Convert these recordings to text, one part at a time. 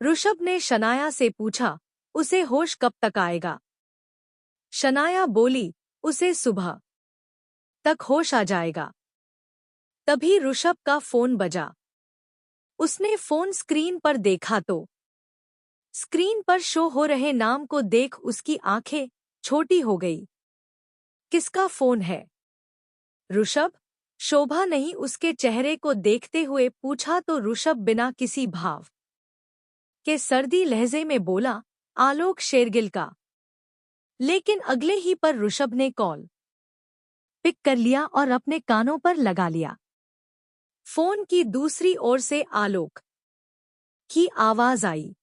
ऋषभ ने शनाया से पूछा, उसे होश कब तक आएगा? शनाया बोली, उसे सुबह तक होश आ जाएगा। तभी ऋषभ का फोन बजा। उसने फोन स्क्रीन पर देखा तो स्क्रीन पर शो हो रहे नाम को देख उसकी आंखें छोटी हो गई। किसका फोन है? ऋषभ? शोभा नहीं उसके चेहरे को देखते हुए पूछा तो ऋषभ बिना किसी भाव के सर्दी लहजे में बोला, आलोक शेरगिल का। लेकिन अगले ही पर ऋषभ ने कॉल पिक कर लिया और अपने कानों पर लगा लिया। फोन की दूसरी ओर से आलोक की आवाज आई,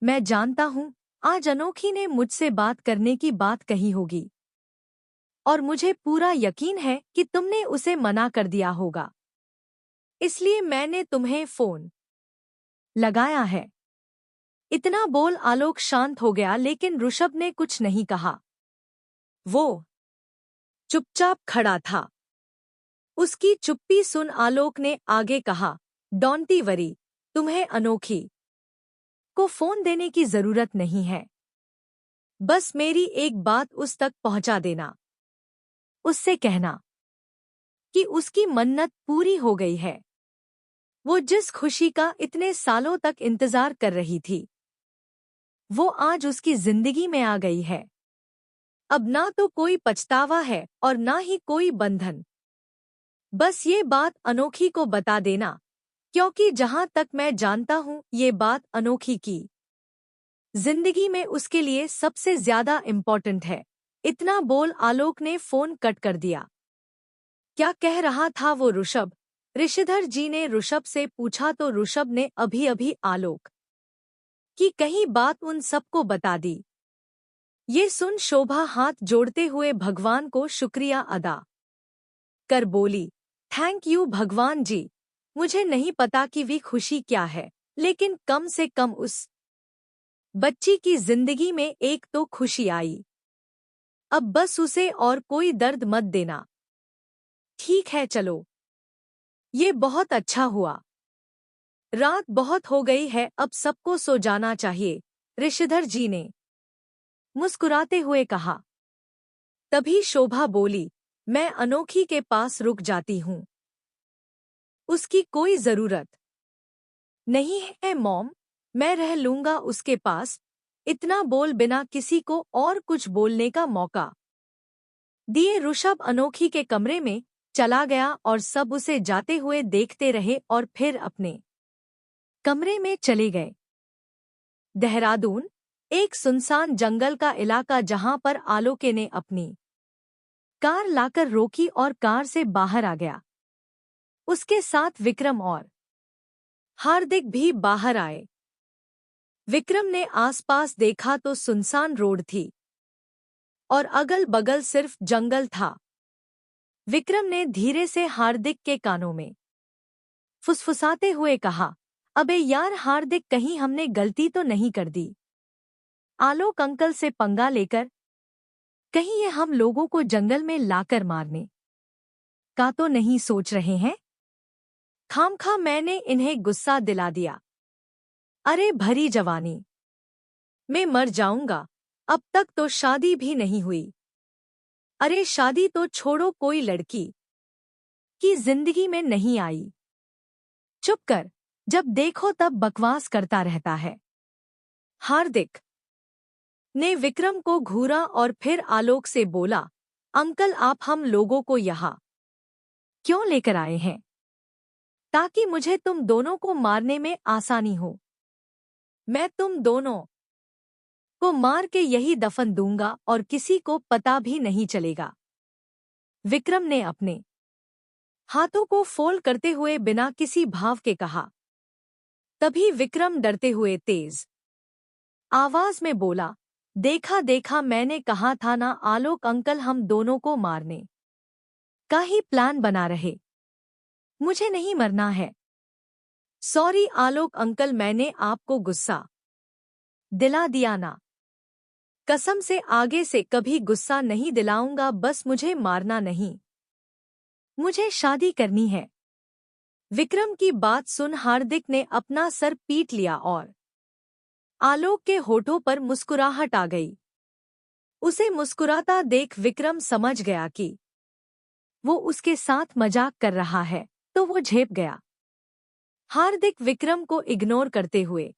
मैं जानता हूं आज अनोखी ने मुझसे बात करने की बात कही होगी और मुझे पूरा यकीन है कि तुमने उसे मना कर दिया होगा, इसलिए मैंने तुम्हें फोन लगाया है। इतना बोल आलोक शांत हो गया, लेकिन ऋषभ ने कुछ नहीं कहा। वो चुपचाप खड़ा था। उसकी चुप्पी सुन आलोक ने आगे कहा, डोंट वरी, तुम्हें अनोखी को फोन देने की जरूरत नहीं है। बस मेरी एक बात उस तक पहुंचा देना। उससे कहना कि उसकी मन्नत पूरी हो गई है। वो जिस खुशी का इतने सालों तक इंतजार कर रही थी, वो आज उसकी जिंदगी में आ गई है। अब ना तो कोई पछतावा है और ना ही कोई बंधन। बस ये बात अनोखी को बता देना, क्योंकि जहां तक मैं जानता हूं ये बात अनोखी की जिंदगी में उसके लिए सबसे ज्यादा इम्पोर्टेंट है। इतना बोल आलोक ने फोन कट कर दिया। क्या कह रहा था वो ऋषभ? ऋषिधर जी ने ऋषभ से पूछा तो ऋषभ ने अभी अभी आलोक की कही बात उन सबको बता दी। ये सुन शोभा हाथ जोड़ते हुए भगवान को शुक्रिया अदा कर बोली, थैंक यू भगवान जी। मुझे नहीं पता कि वी खुशी क्या है, लेकिन कम से कम उस बच्ची की जिंदगी में एक तो खुशी आई। अब बस उसे और कोई दर्द मत देना। ठीक है चलो, ये बहुत अच्छा हुआ। रात बहुत हो गई है, अब सबको सो जाना चाहिए, ऋषिधर जी ने मुस्कुराते हुए कहा। तभी शोभा बोली, मैं अनोखी के पास रुक जाती हूँ। उसकी कोई जरूरत नहीं है मॉम, मैं रह लूंगा उसके पास। इतना बोल बिना किसी को और कुछ बोलने का मौका दिए ऋषभ अनोखी के कमरे में चला गया और सब उसे जाते हुए देखते रहे और फिर अपने कमरे में चले गए। देहरादून, एक सुनसान जंगल का इलाका जहां पर आलोके ने अपनी कार लाकर रोकी और कार से बाहर आ गया। उसके साथ विक्रम और हार्दिक भी बाहर आए। विक्रम ने आसपास देखा तो सुनसान रोड थी और अगल बगल सिर्फ जंगल था। विक्रम ने धीरे से हार्दिक के कानों में फुसफुसाते हुए कहा, अबे यार हार्दिक, कहीं हमने गलती तो नहीं कर दी? आलोक अंकल से पंगा लेकर कहीं ये हम लोगों को जंगल में लाकर मारने का तो नहीं सोच रहे हैं? खामखा मैंने इन्हें गुस्सा दिला दिया। अरे भरी जवानी मैं मर जाऊंगा, अब तक तो शादी भी नहीं हुई। अरे शादी तो छोड़ो, कोई लड़की की जिंदगी में नहीं आई। चुप कर, जब देखो तब बकवास करता रहता है। हार्दिक ने विक्रम को घूरा और फिर आलोक से बोला, अंकल आप हम लोगों को यहाँ क्यों लेकर आए हैं? ताकि मुझे तुम दोनों को मारने में आसानी हो। मैं तुम दोनों को मार के यही दफन दूंगा और किसी को पता भी नहीं चलेगा। विक्रम ने अपने हाथों को फोल्ड करते हुए बिना किसी भाव के कहा। तभी विक्रम डरते हुए तेज आवाज में बोला, देखा देखा, मैंने कहा था ना आलोक अंकल हम दोनों को मारने का ही प्लान बना रहे। मुझे नहीं मरना है। सॉरी आलोक अंकल, मैंने आपको गुस्सा दिला दिया ना। कसम से आगे से कभी गुस्सा नहीं दिलाऊंगा, बस मुझे मारना नहीं, मुझे शादी करनी है। विक्रम की बात सुन हार्दिक ने अपना सर पीट लिया और आलोक के होठों पर मुस्कुराहट आ गई। उसे मुस्कुराता देख विक्रम समझ गया कि वो उसके साथ मजाक कर रहा है, तो वो झेप गया। हार्दिक विक्रम को इग्नोर करते हुए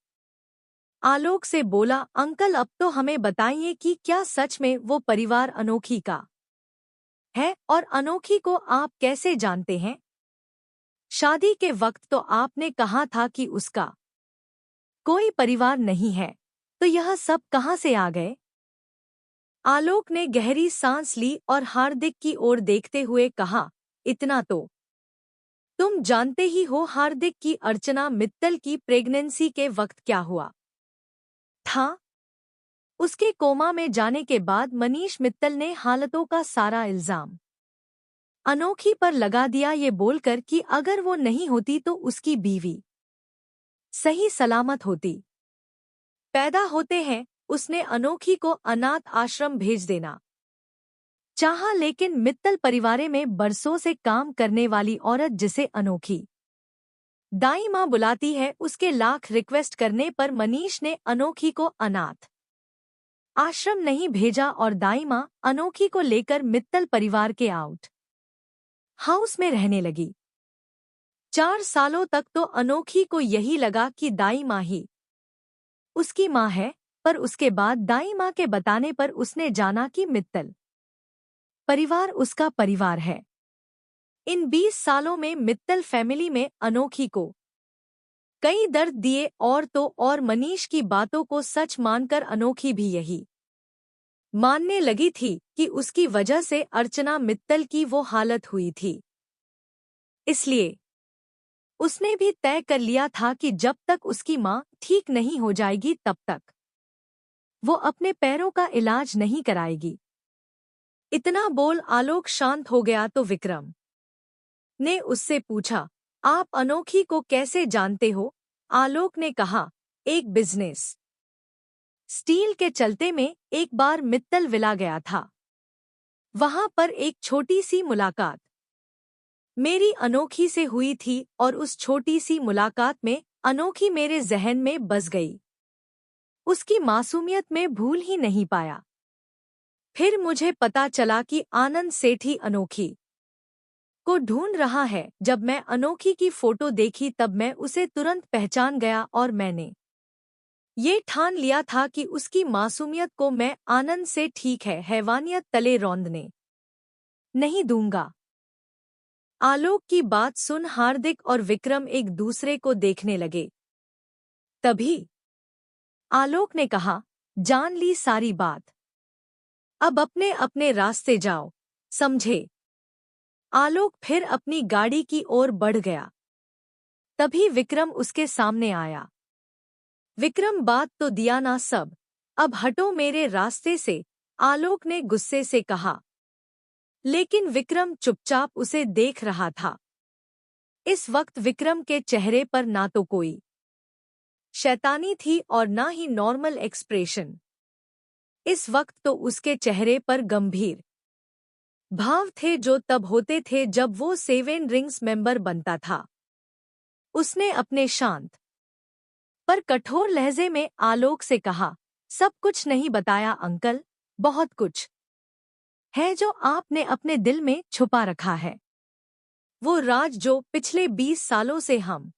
आलोक से बोला, अंकल अब तो हमें बताइए कि क्या सच में वो परिवार अनोखी का है और अनोखी को आप कैसे जानते हैं? शादी के वक्त तो आपने कहा था कि उसका कोई परिवार नहीं है, तो यह सब कहाँ से आ गए? आलोक ने गहरी सांस ली और हार्दिक की ओर देखते हुए कहा, इतना तो तुम जानते ही हो हार्दिक की अर्चना मित्तल की प्रेगनेंसी के वक्त क्या हुआ था। उसके कोमा में जाने के बाद मनीष मित्तल ने हालतों का सारा इल्जाम अनोखी पर लगा दिया, ये बोलकर कि अगर वो नहीं होती तो उसकी बीवी सही सलामत होती। पैदा होते हैं उसने अनोखी को अनाथ आश्रम भेज देना चाहा, लेकिन मित्तल परिवार में बरसों से काम करने वाली औरत जिसे अनोखी दाई माँ बुलाती है, उसके लाख रिक्वेस्ट करने पर मनीष ने अनोखी को अनाथ आश्रम नहीं भेजा और दाई माँ अनोखी को लेकर मित्तल परिवार के आउट हाउस में रहने लगी। 4 सालों तक तो अनोखी को यही लगा कि दाई माँ ही उसकी माँ है, पर उसके बाद दाई माँ के बताने पर उसने जाना कि मित्तल परिवार उसका परिवार है। इन 20 सालों में मित्तल फैमिली में अनोखी को कई दर्द दिए और तो और मनीष की बातों को सच मानकर अनोखी भी यही मानने लगी थी कि उसकी वजह से अर्चना मित्तल की वो हालत हुई थी। इसलिए उसने भी तय कर लिया था कि जब तक उसकी माँ ठीक नहीं हो जाएगी तब तक वो अपने पैरों का इलाज नहीं कराएगी। इतना बोल आलोक शांत हो गया तो विक्रम ने उससे पूछा, आप अनोखी को कैसे जानते हो? आलोक ने कहा, एक बिजनेस स्टील के चलते में एक बार मित्तल विला गया था। वहां पर एक छोटी सी मुलाकात मेरी अनोखी से हुई थी और उस छोटी सी मुलाकात में अनोखी मेरे जहन में बस गई। उसकी मासूमियत में भूल ही नहीं पाया। फिर मुझे पता चला कि आनंद सेठ ही अनोखी को ढूंढ रहा है। जब मैं अनोखी की फोटो देखी तब मैं उसे तुरंत पहचान गया और मैंने ये ठान लिया था कि उसकी मासूमियत को मैं आनंद से ठीक है हैवानियत तले रौंदने नहीं दूंगा। आलोक की बात सुन हार्दिक और विक्रम एक दूसरे को देखने लगे। तभी आलोक ने कहा, जान ली सारी बात, अब अपने अपने रास्ते जाओ, समझे? आलोक फिर अपनी गाड़ी की ओर बढ़ गया। तभी विक्रम उसके सामने आया। विक्रम, बात तो दिया ना सब, अब हटो मेरे रास्ते से, आलोक ने गुस्से से कहा। लेकिन विक्रम चुपचाप उसे देख रहा था। इस वक्त विक्रम के चेहरे पर ना तो कोई शैतानी थी और ना ही नॉर्मल एक्सप्रेशन। इस वक्त तो उसके चेहरे पर गंभीर भाव थे जो तब होते थे जब वो 7 रिंग्स मेंबर बनता था। उसने अपने शांत पर कठोर लहजे में आलोक से कहा, सब कुछ नहीं बताया अंकल, बहुत कुछ है जो आपने अपने दिल में छुपा रखा है। वो राज जो पिछले 20 सालों से हम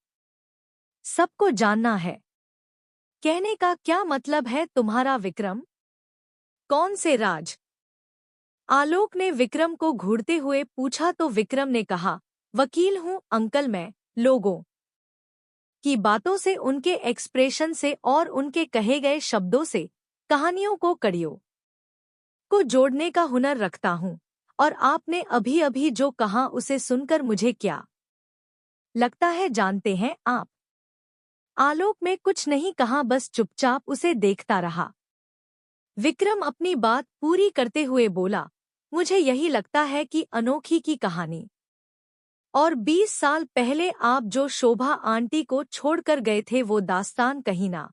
सबको जानना है। कहने का क्या मतलब है तुम्हारा विक्रम? कौन से राज? आलोक ने विक्रम को घूरते हुए पूछा तो विक्रम ने कहा, वकील हूँ अंकल, मैं लोगों की बातों से, उनके एक्सप्रेशन से और उनके कहे गए शब्दों से कहानियों को कड़ियों को जोड़ने का हुनर रखता हूँ। और आपने अभी अभी जो कहा उसे सुनकर मुझे क्या लगता है जानते हैं आप? आलोक में कुछ नहीं कहा, बस चुपचाप उसे देखता रहा। विक्रम अपनी बात पूरी करते हुए बोला, मुझे यही लगता है कि अनोखी की कहानी और 20 साल पहले आप जो शोभा आंटी को छोड़कर गए थे वो दास्तान कहीं ना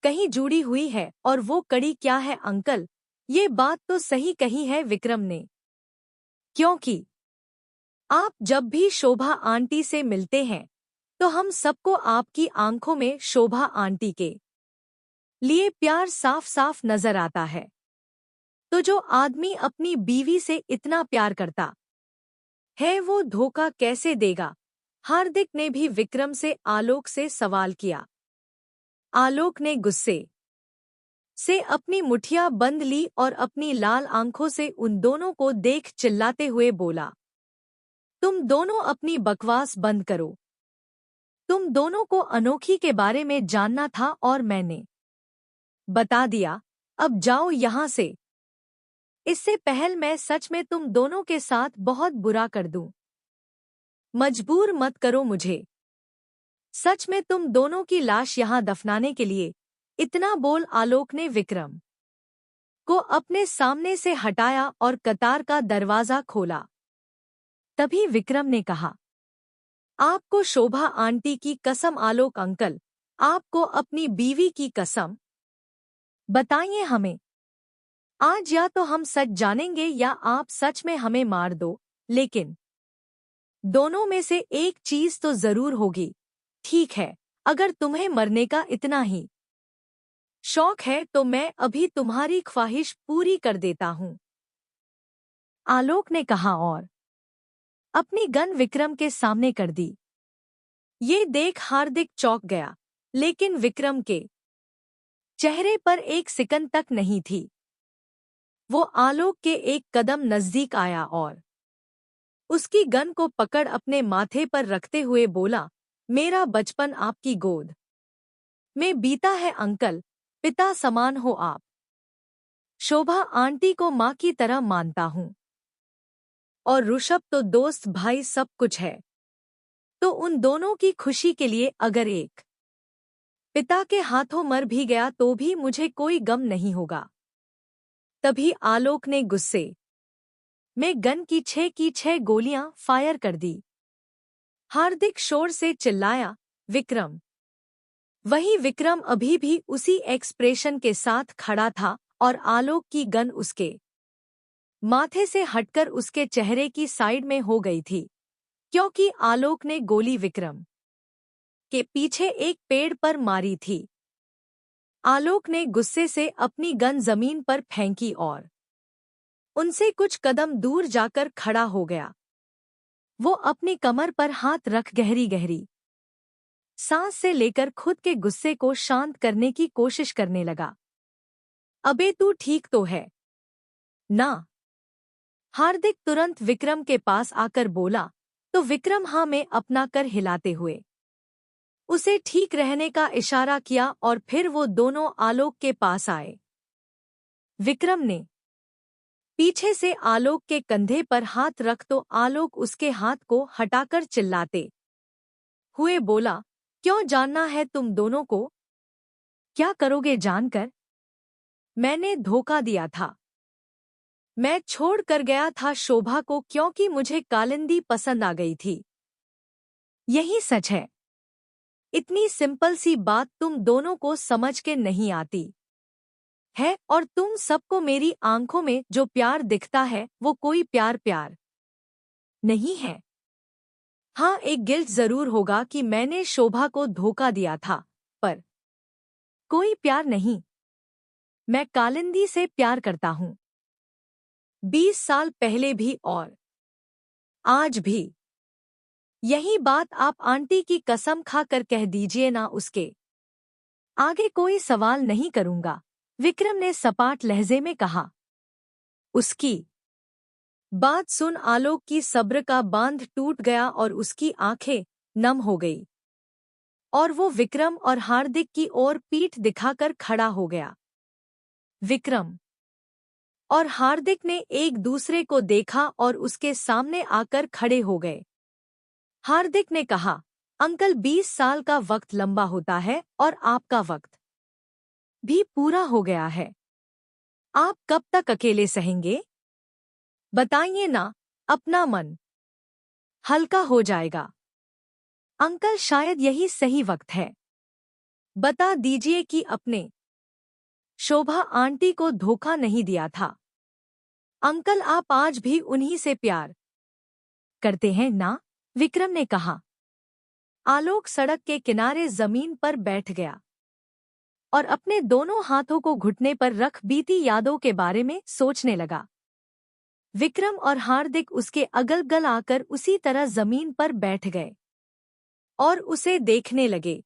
कहीं जुड़ी हुई है। और वो कड़ी क्या है अंकल? ये बात तो सही कही है विक्रम ने, क्योंकि आप जब भी शोभा आंटी से मिलते हैं तो हम सबको आपकी आंखों में शोभा आंटी के लिए प्यार साफ साफ नजर आता है। तो जो आदमी अपनी बीवी से इतना प्यार करता है वो धोखा कैसे देगा? हार्दिक ने भी विक्रम से आलोक से सवाल किया। आलोक ने गुस्से से अपनी मुठिया बंद ली और अपनी लाल आंखों से उन दोनों को देख चिल्लाते हुए बोला, तुम दोनों अपनी बकवास बंद करो। तुम दोनों को अनोखी के बारे में जानना था और मैंने बता दिया, अब जाओ यहाँ से। इससे पहले मैं सच में तुम दोनों के साथ बहुत बुरा कर दूं। मजबूर मत करो मुझे। सच में तुम दोनों की लाश यहाँ दफनाने के लिए। इतना बोल आलोक ने विक्रम को अपने सामने से हटाया और कतार का दरवाजा खोला। तभी विक्रम ने कहा, आपको शोभा आंटी की कसम आलोक अंकल, आपको अपनी बीवी की कसम। बताइए हमें। आज या तो हम सच जानेंगे या आप सच में हमें मार दो, लेकिन दोनों में से एक चीज तो जरूर होगी। ठीक है, अगर तुम्हें मरने का इतना ही शौक है तो मैं अभी तुम्हारी ख्वाहिश पूरी कर देता हूं, आलोक ने कहा और अपनी गन विक्रम के सामने कर दी। ये देख हार्दिक चौंक गया, लेकिन विक्रम के चेहरे पर एक सिकन तक नहीं थी। वो आलोक के एक कदम नजदीक आया और उसकी गन को पकड़ अपने माथे पर रखते हुए बोला, मेरा बचपन आपकी गोद में बीता है अंकल, पिता समान हो आप। शोभा आंटी को माँ की तरह मानता हूँ और ऋषभ तो दोस्त भाई सब कुछ है। तो उन दोनों की खुशी के लिए अगर एक पिता के हाथों मर भी गया तो भी मुझे कोई गम नहीं होगा। तभी आलोक ने गुस्से में गन की छह गोलियां फायर कर दी। हार्दिक शोर से चिल्लाया, विक्रम। वही विक्रम अभी भी उसी एक्सप्रेशन के साथ खड़ा था और आलोक की गन उसके माथे से हटकर उसके चेहरे की साइड में हो गई थी, क्योंकि आलोक ने गोली विक्रम के पीछे एक पेड़ पर मारी थी। आलोक ने गुस्से से अपनी गन जमीन पर फेंकी और उनसे कुछ कदम दूर जाकर खड़ा हो गया। वो अपनी कमर पर हाथ रख गहरी गहरी सांस से लेकर खुद के गुस्से को शांत करने की कोशिश करने लगा। अबे तू ठीक तो है ना? हार्दिक तुरंत विक्रम के पास आकर बोला। तो विक्रम हाँ में अपना कर हिलाते हुए उसे ठीक रहने का इशारा किया और फिर वो दोनों आलोक के पास आए। विक्रम ने पीछे से आलोक के कंधे पर हाथ रख तो आलोक उसके हाथ को हटाकर चिल्लाते हुए बोला, क्यों जानना है तुम दोनों को? क्या करोगे जानकर? मैंने धोखा दिया था। मैं छोड़ कर गया था शोभा को क्योंकि मुझे कालिंदी पसंद आ गई थी। यही सच है। इतनी सिंपल सी बात तुम दोनों को समझ के नहीं आती है और तुम सबको मेरी आंखों में जो प्यार दिखता है वो कोई प्यार प्यार नहीं है। हाँ, एक गिल्ट जरूर होगा कि मैंने शोभा को धोखा दिया था, पर कोई प्यार नहीं। मैं कालिंदी से प्यार करता हूँ। 20 साल पहले भी और आज भी। यही बात आप आंटी की कसम खाकर कह दीजिए ना। उसके आगे कोई सवाल नहीं करूंगा, विक्रम ने सपाट लहजे में कहा। उसकी बात सुन आलोक की सब्र का बांध टूट गया और उसकी आंखें नम हो गई और वो विक्रम और हार्दिक की ओर पीठ दिखाकर खड़ा हो गया। विक्रम और हार्दिक ने एक दूसरे को देखा और उसके सामने आकर खड़े हो गए। हार्दिक ने कहा, अंकल 20 साल का वक्त लंबा होता है और आपका वक्त भी पूरा हो गया है। आप कब तक अकेले सहेंगे? बताइए ना, अपना मन हल्का हो जाएगा। अंकल शायद यही सही वक्त है। बता दीजिए कि अपने शोभा आंटी को धोखा नहीं दिया था। अंकल आप आज भी उन्हीं से प्यार करते हैं ना? विक्रम ने कहा। आलोक सड़क के किनारे जमीन पर बैठ गया। और अपने दोनों हाथों को घुटने पर रख बीती यादों के बारे में सोचने लगा। विक्रम और हार्दिक उसके अगल-बगल आकर उसी तरह जमीन पर बैठ गए और उसे देखने लगे।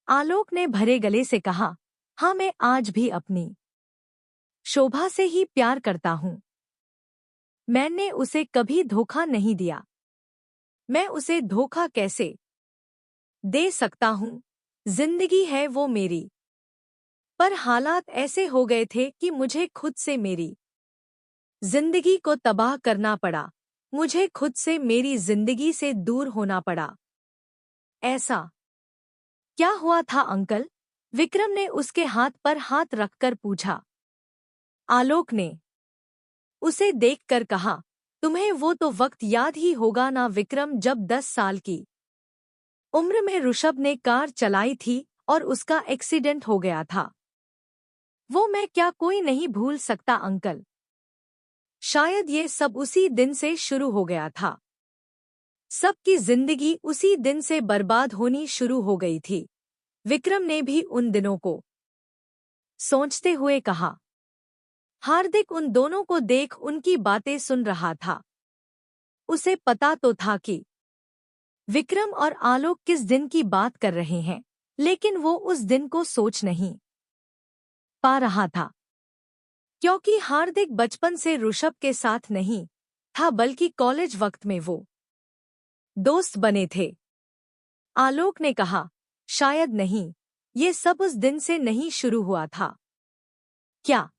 आलोक ने भरे गले से कहा, हाँ, मैं आज भी अपनी शोभा से ही प्यार करता हूँ। मैंने उसे कभी धोखा नहीं दिया। मैं उसे धोखा कैसे दे सकता हूँ? जिंदगी है वो मेरी। पर हालात ऐसे हो गए थे कि मुझे खुद से मेरी जिंदगी को तबाह करना पड़ा। मुझे खुद से मेरी जिंदगी से दूर होना पड़ा। ऐसा क्या हुआ था अंकल? विक्रम ने उसके हाथ पर हाथ रखकर पूछा। आलोक ने उसे देखकर कहा, तुम्हें वो तो वक्त याद ही होगा ना विक्रम, जब 10 साल की उम्र में ऋषभ ने कार चलाई थी और उसका एक्सीडेंट हो गया था। वो मैं क्या कोई नहीं भूल सकता अंकल। शायद ये सब उसी दिन से शुरू हो गया था। सबकी जिंदगी उसी दिन से बर्बाद होनी शुरू हो गई थी। विक्रम ने भी उन दिनों को सोचते हुए कहा। हार्दिक उन दोनों को देख उनकी बातें सुन रहा था। उसे पता तो था कि विक्रम और आलोक किस दिन की बात कर रहे हैं, लेकिन वो उस दिन को सोच नहीं पा रहा था, क्योंकि हार्दिक बचपन से ऋषभ के साथ नहीं था, बल्कि कॉलेज वक्त में वो दोस्त बने थे। आलोक ने कहा, शायद नहीं, ये सब उस दिन से नहीं शुरू हुआ था। क्या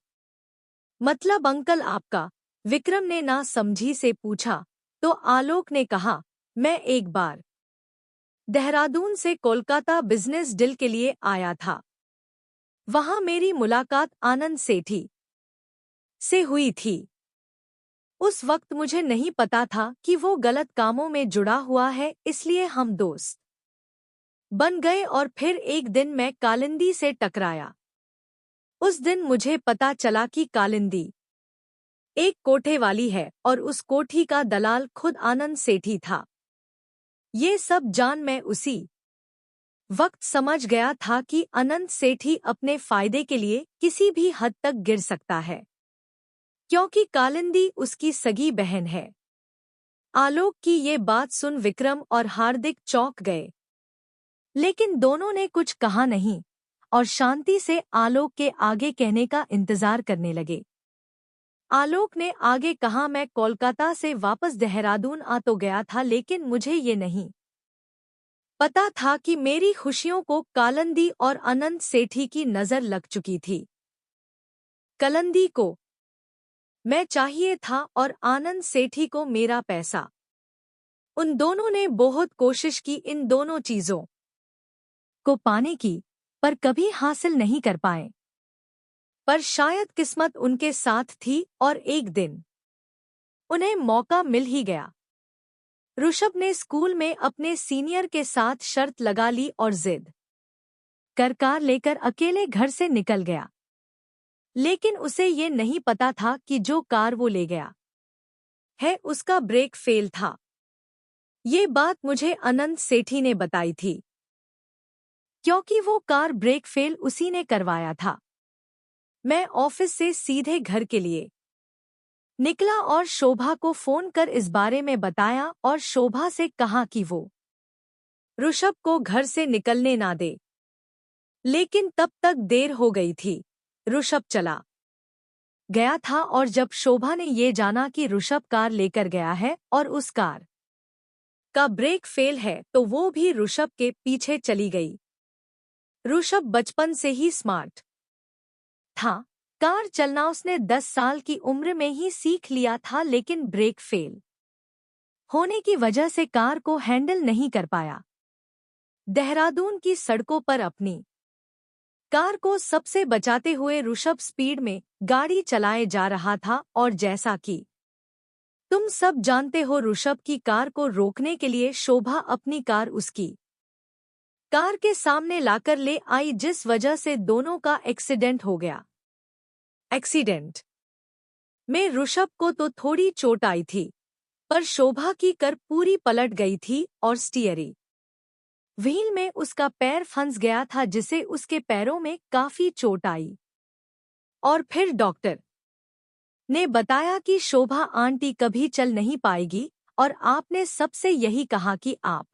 मतलब अंकल आपका? विक्रम ने ना समझी से पूछा। तो आलोक ने कहा, मैं एक बार देहरादून से कोलकाता बिजनेस डील के लिए आया था। वहां मेरी मुलाकात आनंद सेठी से हुई थी। उस वक्त मुझे नहीं पता था कि वो गलत कामों में जुड़ा हुआ है, इसलिए हम दोस्त बन गए और फिर एक दिन मैं कालिंदी से टकराया। उस दिन मुझे पता चला कि कालिंदी एक कोठे वाली है और उस कोठी का दलाल खुद आनंद सेठी था। ये सब जान मैं उसी वक्त समझ गया था कि आनंद सेठी अपने फायदे के लिए किसी भी हद तक गिर सकता है, क्योंकि कालिंदी उसकी सगी बहन है। आलोक की ये बात सुन विक्रम और हार्दिक चौंक गए, लेकिन दोनों ने कुछ कहा नहीं और शांति से आलोक के आगे कहने का इंतजार करने लगे। आलोक ने आगे कहा, मैं कोलकाता से वापस देहरादून आ तो गया था, लेकिन मुझे ये नहीं पता था कि मेरी खुशियों को कालिंदी और अनंत सेठी की नजर लग चुकी थी। कालिंदी को मैं चाहिए था और आनंद सेठी को मेरा पैसा। उन दोनों ने बहुत कोशिश की इन दोनों चीजों को पाने की, पर कभी हासिल नहीं कर पाए। पर शायद किस्मत उनके साथ थी और एक दिन उन्हें मौका मिल ही गया। ऋषभ ने स्कूल में अपने सीनियर के साथ शर्त लगा ली और जिद कर कार लेकर अकेले घर से निकल गया। लेकिन उसे ये नहीं पता था कि जो कार वो ले गया है उसका ब्रेक फेल था। ये बात मुझे अनंत सेठी ने बताई थी, क्योंकि वो कार ब्रेक फेल उसी ने करवाया था। मैं ऑफिस से सीधे घर के लिए निकला और शोभा को फोन कर इस बारे में बताया और शोभा से कहा कि वो ऋषभ को घर से निकलने ना दे। लेकिन तब तक देर हो गई थी। ऋषभ चला गया था और जब शोभा ने ये जाना कि ऋषभ कार लेकर गया है और उस कार का ब्रेक फेल है, तो वो भी ऋषभ के पीछे चली गई। ऋषभ बचपन से ही स्मार्ट था। कार चलना उसने 10 साल की उम्र में ही सीख लिया था, लेकिन ब्रेक फेल होने की वजह से कार को हैंडल नहीं कर पाया। देहरादून की सड़कों पर अपनी कार को सबसे बचाते हुए ऋषभ स्पीड में गाड़ी चलाए जा रहा था और जैसा कि तुम सब जानते हो, ऋषभ की कार को रोकने के लिए शोभा अपनी कार उसकी कार के सामने लाकर ले आई, जिस वजह से दोनों का एक्सीडेंट हो गया। एक्सीडेंट में ऋषभ को तो थोड़ी चोट आई थी, पर शोभा की कार पूरी पलट गई थी और स्टीयरिंग व्हील में उसका पैर फंस गया था जिससे उसके पैरों में काफी चोट आई। और फिर डॉक्टर ने बताया कि शोभा आंटी कभी चल नहीं पाएगी और आपने सबसे यही कहा कि आप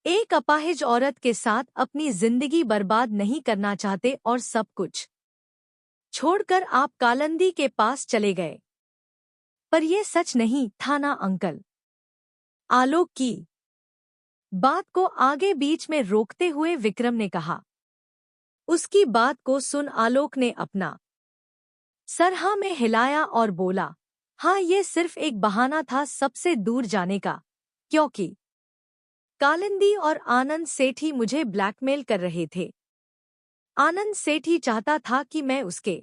एक अपाहिज औरत के साथ अपनी जिंदगी बर्बाद नहीं करना चाहते और सब कुछ छोड़कर आप कालिंदी के पास चले गए। पर यह सच नहीं था ना अंकल? आलोक की बात को आगे बीच में रोकते हुए विक्रम ने कहा। उसकी बात को सुन आलोक ने अपना सर हाँ में हिलाया और बोला, हाँ ये सिर्फ एक बहाना था सबसे दूर जाने का, क्योंकि कालिंदी और आनंद सेठी मुझे ब्लैकमेल कर रहे थे। आनंद सेठी चाहता था कि मैं उसके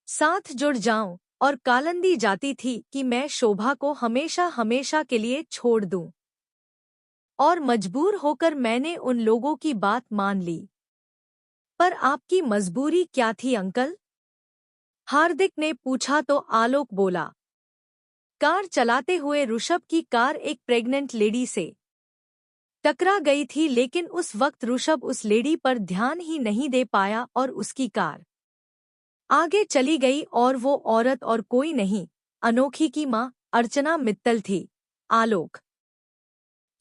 साथ जुड़ जाऊं और कालिंदी जाती थी कि मैं शोभा को हमेशा हमेशा के लिए छोड़ दूं। और मजबूर होकर मैंने उन लोगों की बात मान ली। पर आपकी मजबूरी क्या थी अंकल? हार्दिक ने पूछा तो आलोक बोला, कार चलाते हुए ऋषभ की कार एक प्रेग्नेंट लेडी से टकरा गई थी, लेकिन उस वक्त ऋषभ उस लेडी पर ध्यान ही नहीं दे पाया और उसकी कार आगे चली गई और वो औरत और कोई नहीं, अनोखी की मां अर्चना मित्तल थी। आलोक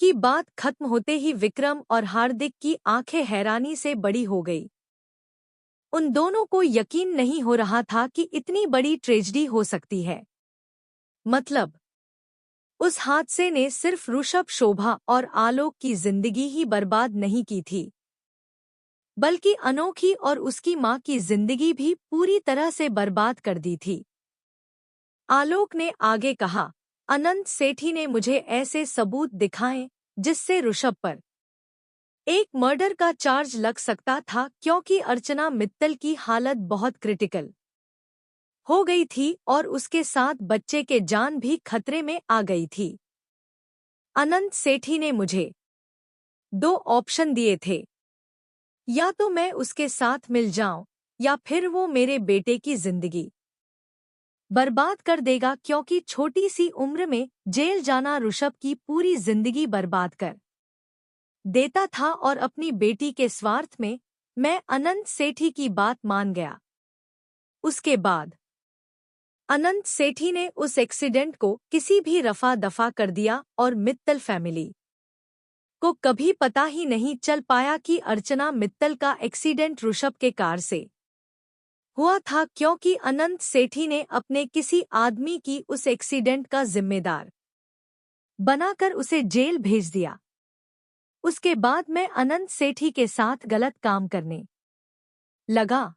की बात खत्म होते ही विक्रम और हार्दिक की आंखें हैरानी से बड़ी हो गई। उन दोनों को यकीन नहीं हो रहा था कि इतनी बड़ी ट्रेजेडी हो सकती है। मतलब उस हादसे ने सिर्फ ऋषभ, शोभा और आलोक की जिंदगी ही बर्बाद नहीं की थी, बल्कि अनोखी और उसकी मां की जिंदगी भी पूरी तरह से बर्बाद कर दी थी। आलोक ने आगे कहा, अनंत सेठी ने मुझे ऐसे सबूत दिखाए जिससे ऋषभ पर एक मर्डर का चार्ज लग सकता था, क्योंकि अर्चना मित्तल की हालत बहुत क्रिटिकल हो गई थी और उसके साथ बच्चे के जान भी खतरे में आ गई थी। अनंत सेठी ने मुझे 2 ऑप्शन दिए थे, या तो मैं उसके साथ मिल जाऊं या फिर वो मेरे बेटे की जिंदगी बर्बाद कर देगा, क्योंकि छोटी सी उम्र में जेल जाना ऋषभ की पूरी जिंदगी बर्बाद कर देता था। और अपनी बेटी के स्वार्थ में मैं अनंत सेठी की बात मान गया। उसके बाद अनंत सेठी ने उस एक्सीडेंट को किसी भी रफा दफा कर दिया और मित्तल फैमिली को कभी पता ही नहीं चल पाया कि अर्चना मित्तल का एक्सीडेंट ऋषभ के कार से हुआ था, क्योंकि अनंत सेठी ने अपने किसी आदमी की उस एक्सीडेंट का जिम्मेदार बनाकर उसे जेल भेज दिया। उसके बाद मैं अनंत सेठी के साथ गलत काम करने लगा,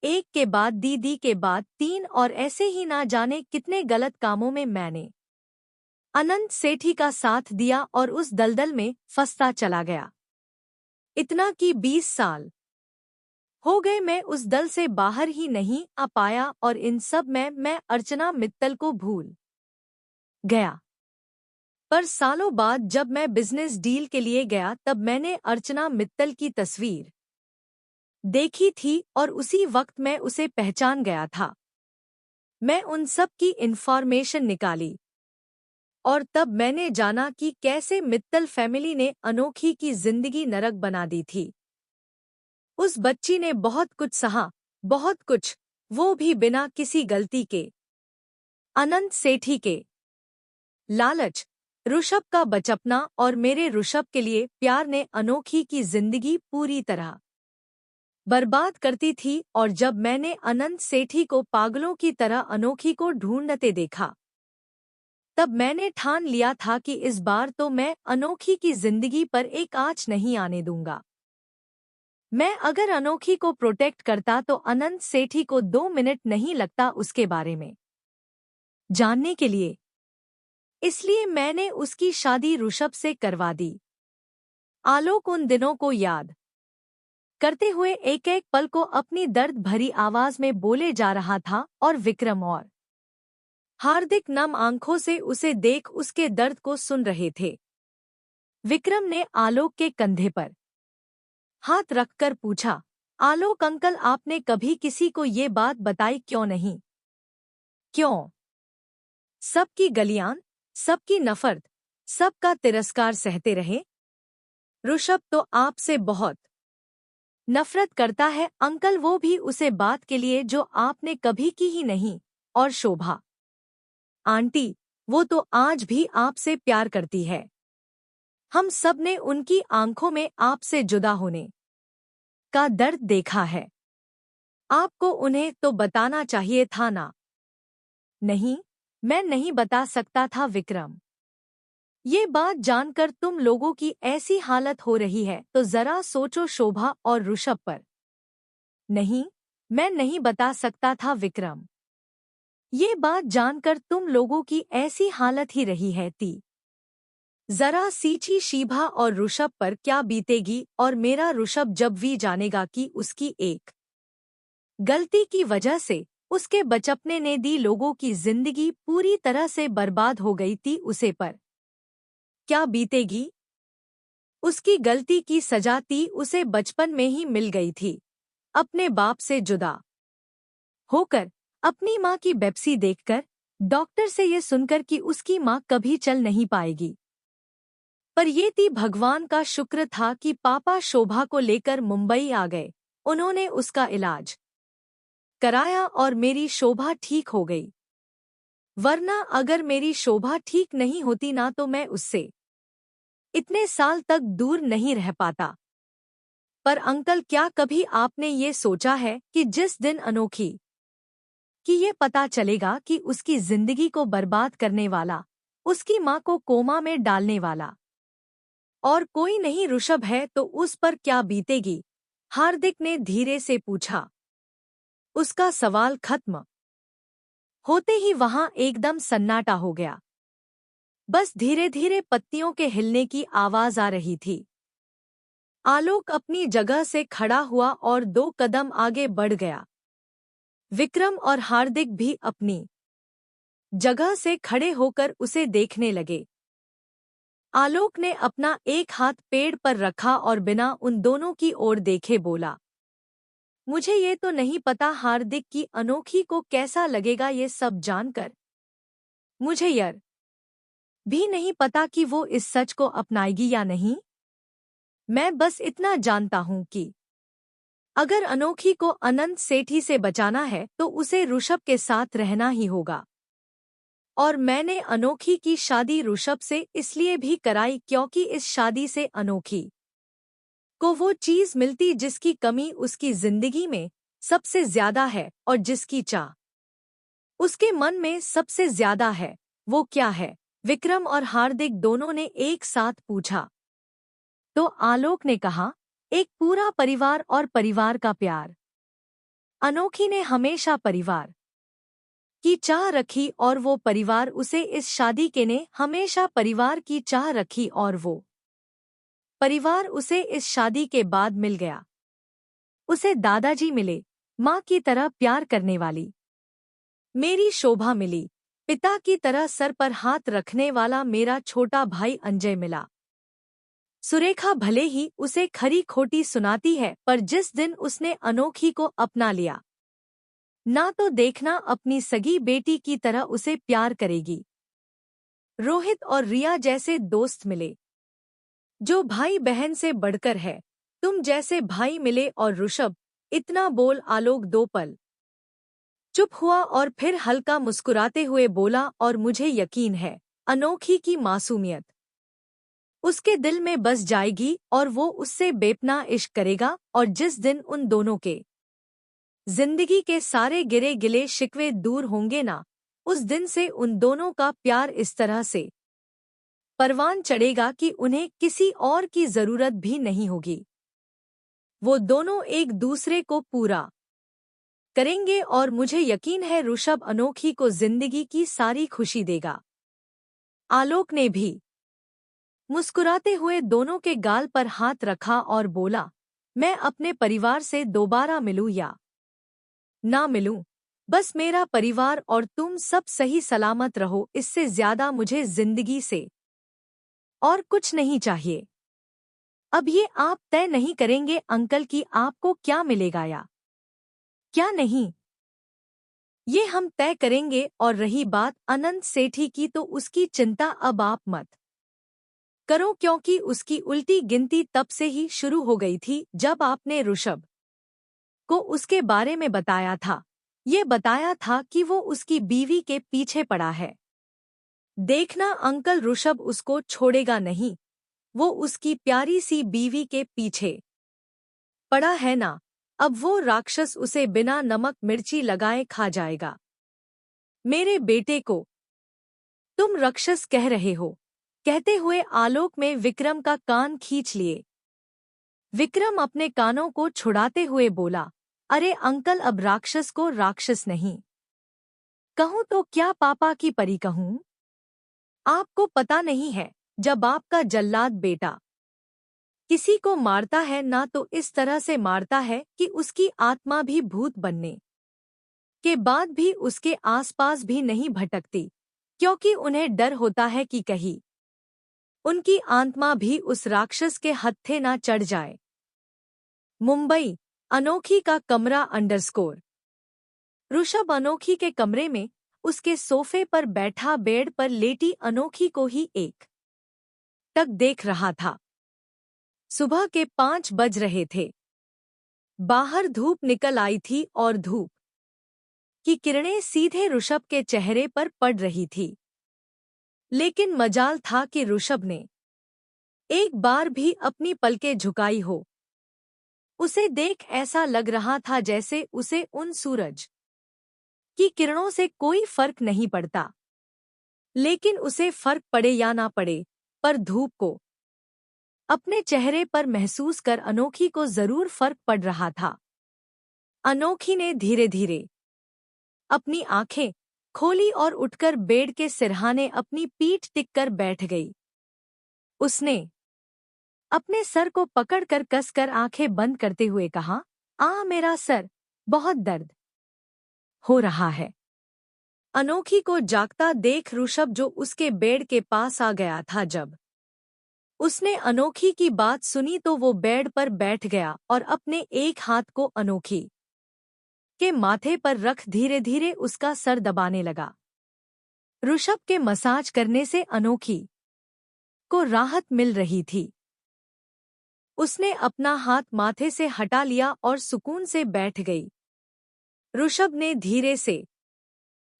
एक के बाद दीदी के बाद 3, और ऐसे ही ना जाने कितने गलत कामों में मैंने अनंत सेठी का साथ दिया और उस दलदल में फंसता चला गया। इतना कि 20 साल हो गए मैं उस दल से बाहर ही नहीं आ पाया, और इन सब में मैं अर्चना मित्तल को भूल गया। पर सालों बाद जब मैं बिजनेस डील के लिए गया तब मैंने अर्चना मित्तल की तस्वीर देखी थी और उसी वक्त मैं उसे पहचान गया था। मैं उन सब की इन्फॉर्मेशन निकाली और तब मैंने जाना कि कैसे मित्तल फैमिली ने अनोखी की जिंदगी नरक बना दी थी। उस बच्ची ने बहुत कुछ सहा, बहुत कुछ, वो भी बिना किसी गलती के। अनंत सेठी के लालच, ऋषभ का बचपना और मेरे ऋषभ के लिए प्यार ने अनोखी की जिंदगी पूरी तरह बर्बाद करती थी। और जब मैंने अनंत सेठी को पागलों की तरह अनोखी को ढूंढते देखा, तब मैंने ठान लिया था कि इस बार तो मैं अनोखी की जिंदगी पर एक आंच नहीं आने दूंगा। मैं अगर अनोखी को प्रोटेक्ट करता तो अनंत सेठी को 2 मिनट नहीं लगता उसके बारे में जानने के लिए। इसलिए मैंने उसकी शादी ऋषभ से करवा दी। आलोक उन दिनों को याद करते हुए एक एक पल को अपनी दर्द भरी आवाज में बोले जा रहा था, और विक्रम और हार्दिक नम आंखों से उसे देख उसके दर्द को सुन रहे थे। विक्रम ने आलोक के कंधे पर हाथ रखकर पूछा, आलोक अंकल, आपने कभी किसी को ये बात बताई क्यों नहीं? क्यों? सबकी गलियान, सबकी नफरत, सबका तिरस्कार सहते रहे? ऋषभ तो आपसे बहुत नफरत करता है अंकल, वो भी उसे बात के लिए जो आपने कभी की ही नहीं। और शोभा आंटी, वो तो आज भी आपसे प्यार करती है। हम सब ने उनकी आंखों में आपसे जुदा होने का दर्द देखा है। आपको उन्हें तो बताना चाहिए था ना। नहीं, मैं नहीं बता सकता था विक्रम। ये बात जानकर तुम लोगों की ऐसी हालत हो रही है तो जरा सोचो शोभा और ऋषभ पर। नहीं, मैं नहीं बता सकता था विक्रम। ये बात जानकर तुम लोगों की ऐसी हालत ही रही है ती। जरा सींची शीभा और ऋषभ पर क्या बीतेगी, और मेरा ऋषभ जब भी जानेगा कि उसकी एक गलती की वजह से उसके बचपने ने दी लोगों की जिंदगी पूरी तरह से बर्बाद हो गई थी, उसे पर क्या बीतेगी। उसकी गलती की सजा थी उसे बचपन में ही मिल गई थी, अपने बाप से जुदा होकर, अपनी माँ की बेप्सी देखकर, डॉक्टर से ये सुनकर कि उसकी माँ कभी चल नहीं पाएगी। पर ये थी भगवान का शुक्र था कि पापा शोभा को लेकर मुंबई आ गए। उन्होंने उसका इलाज कराया और मेरी शोभा ठीक हो गई। वरना अगर मेरी शोभा ठीक नहीं होती ना तो मैं उससे इतने साल तक दूर नहीं रह पाता। पर अंकल, क्या कभी आपने ये सोचा है कि जिस दिन अनोखी कि ये पता चलेगा कि उसकी जिंदगी को बर्बाद करने वाला, उसकी माँ को कोमा में डालने वाला और कोई नहीं ऋषभ है, तो उस पर क्या बीतेगी। हार्दिक ने धीरे से पूछा। उसका सवाल खत्म होते ही वहां एकदम सन्नाटा हो गया। बस धीरे धीरे पत्तियों के हिलने की आवाज आ रही थी। आलोक अपनी जगह से खड़ा हुआ और 2 कदम आगे बढ़ गया। विक्रम और हार्दिक भी अपनी जगह से खड़े होकर उसे देखने लगे। आलोक ने अपना एक हाथ पेड़ पर रखा और बिना उन दोनों की ओर देखे बोला, मुझे ये तो नहीं पता हार्दिक की अनोखी को कैसा लगेगा ये सब जानकर। मुझे यार भी नहीं पता कि वो इस सच को अपनाएगी या नहीं। मैं बस इतना जानता हूं कि अगर अनोखी को अनंत सेठी से बचाना है तो उसे ऋषभ के साथ रहना ही होगा। और मैंने अनोखी की शादी ऋषभ से इसलिए भी कराई क्योंकि इस शादी से अनोखी को वो चीज मिलती जिसकी कमी उसकी जिंदगी में सबसे ज्यादा है और जिसकी चाह उसके मन में सबसे ज्यादा है। वो क्या है? विक्रम और हार्दिक दोनों ने एक साथ पूछा। तो आलोक ने कहा, एक पूरा परिवार और परिवार का प्यार। अनोखी ने हमेशा परिवार की चाह रखी और वो परिवार उसे इस शादी के ने हमेशा परिवार की चाह रखी और वो परिवार उसे इस शादी के बाद मिल गया। उसे दादाजी मिले, माँ की तरह प्यार करने वाली मेरी शोभा मिली, पिता की तरह सर पर हाथ रखने वाला मेरा छोटा भाई अंजय मिला। सुरेखा भले ही उसे खरी खोटी सुनाती है, पर जिस दिन उसने अनोखी को अपना लिया ना तो देखना अपनी सगी बेटी की तरह उसे प्यार करेगी। रोहित और रिया जैसे दोस्त मिले जो भाई बहन से बढ़कर है। तुम जैसे भाई मिले और ऋषभ, इतना बोल आलोक 2 पल चुप हुआ और फिर हल्का मुस्कुराते हुए बोला, और मुझे यकीन है अनोखी की मासूमियत उसके दिल में बस जाएगी और वो उससे बेपनाह इश्क करेगा। और जिस दिन उन दोनों के जिंदगी के सारे गिरे गिले शिकवे दूर होंगे ना, उस दिन से उन दोनों का प्यार इस तरह से परवान चढ़ेगा कि उन्हें किसी और की जरूरत भी नहीं होगी। वो दोनों एक दूसरे को पूरा करेंगे और मुझे यकीन है ऋषभ अनोखी को जिंदगी की सारी खुशी देगा। आलोक ने भी मुस्कुराते हुए दोनों के गाल पर हाथ रखा और बोला, मैं अपने परिवार से दोबारा मिलूं या ना मिलूं, बस मेरा परिवार और तुम सब सही सलामत रहो, इससे ज्यादा मुझे जिंदगी से और कुछ नहीं चाहिए। अब ये आप तय नहीं करेंगे अंकल कि आपको क्या मिलेगा या क्या नहीं, ये हम तय करेंगे। और रही बात अनंत सेठी की तो उसकी चिंता अब आप मत करो, क्योंकि उसकी उल्टी गिनती तब से ही शुरू हो गई थी जब आपने ऋषभ को उसके बारे में बताया था। ये बताया था कि वो उसकी बीवी के पीछे पड़ा है। देखना अंकल, ऋषभ उसको छोड़ेगा नहीं। वो उसकी प्यारी सी बीवी के पीछे पड़ा है ना। अब वो राक्षस उसे बिना नमक मिर्ची लगाए खा जाएगा। मेरे बेटे को तुम राक्षस कह रहे हो? कहते हुए आलोक में विक्रम का कान खींच लिए। विक्रम अपने कानों को छुड़ाते हुए बोला, अरे अंकल, अब राक्षस को राक्षस नहीं कहूं तो क्या पापा की परी कहूं? आपको पता नहीं है, जब आपका जल्लाद बेटा किसी को मारता है ना, तो इस तरह से मारता है कि उसकी आत्मा भी भूत बनने के बाद भी उसके आसपास भी नहीं भटकती, क्योंकि उन्हें डर होता है कि कहीं उनकी आत्मा भी उस राक्षस के हत्थे ना चढ़ जाए। मुंबई, अनोखी का कमरा _ ऋषभ अनोखी के कमरे में उसके सोफे पर बैठा बेड पर लेटी अनोखी को ही एक टक देख रहा था। सुबह के 5 बज रहे थे। बाहर धूप निकल आई थी और धूप की किरणें सीधे ऋषभ के चेहरे पर पड़ रही थी। लेकिन मजाल था कि ऋषभ ने एक बार भी अपनी पलकें झुकाई हो। उसे देख ऐसा लग रहा था जैसे उसे उन सूरज की किरणों से कोई फर्क नहीं पड़ता। लेकिन उसे फर्क पड़े या ना पड़े, पर धूप को अपने चेहरे पर महसूस कर अनोखी को जरूर फर्क पड़ रहा था। अनोखी ने धीरे धीरे अपनी आंखें खोली और उठकर बेड के सिरहाने अपनी पीठ टिककर बैठ गई। उसने अपने सर को पकड़कर कसकर आंखें बंद करते हुए कहा, मेरा सर बहुत दर्द हो रहा है। अनोखी को जागता देख ऋषभ, जो उसके बेड के पास आ गया था, जब उसने अनोखी की बात सुनी तो वो बेड पर बैठ गया और अपने एक हाथ को अनोखी के माथे पर रख धीरे धीरे उसका सर दबाने लगा। ऋषभ के मसाज करने से अनोखी को राहत मिल रही थी। उसने अपना हाथ माथे से हटा लिया और सुकून से बैठ गई। ऋषभ ने धीरे से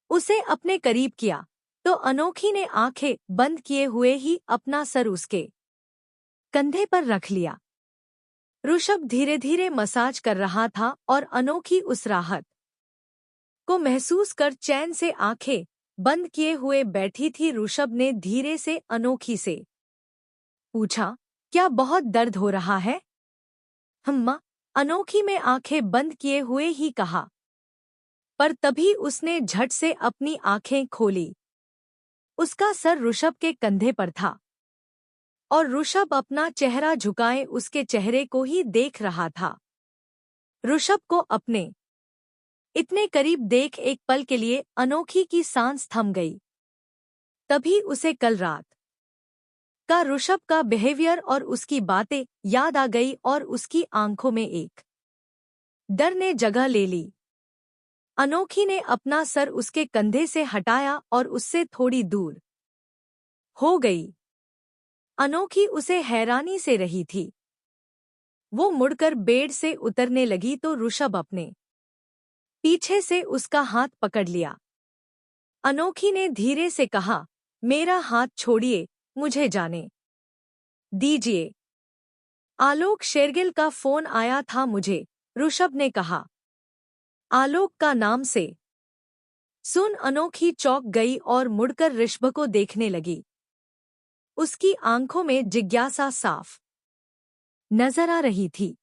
उसे अपने करीब किया तो अनोखी ने आंखें बंद किए हुए ही अपना सर उसके कंधे पर रख लिया। ऋषभ धीरे धीरे मसाज कर रहा था और अनोखी उस राहत को महसूस कर चैन से आंखें बंद किए हुए बैठी थी। ऋषभ ने धीरे से अनोखी से पूछा, क्या बहुत दर्द हो रहा है? हम्मा, अनोखी में आंखें बंद किए हुए ही कहा। पर तभी उसने झट से अपनी आंखें खोली। उसका सर ऋषभ के कंधे पर था और ऋषभ अपना चेहरा झुकाए उसके चेहरे को ही देख रहा था। ऋषभ को अपने इतने करीब देख एक पल के लिए अनोखी की सांस थम गई। तभी उसे कल रात का ऋषभ का बिहेवियर और उसकी बातें याद आ गई और उसकी आंखों में एक डर ने जगह ले ली। अनोखी ने अपना सर उसके कंधे से हटाया और उससे थोड़ी दूर हो गई। अनोखी उसे हैरानी से रही थी। वो मुड़कर बेड से उतरने लगी तो ऋषभ अपने पीछे से उसका हाथ पकड़ लिया। अनोखी ने धीरे से कहा, मेरा हाथ छोड़िए, मुझे जाने दीजिए। आलोक शेरगिल का फोन आया था मुझे, ऋषभ ने कहा। आलोक का नाम से सुन अनोखी चौंक गई और मुड़कर ऋषभ को देखने लगी। उसकी आंखों में जिज्ञासा साफ नजर आ रही थी।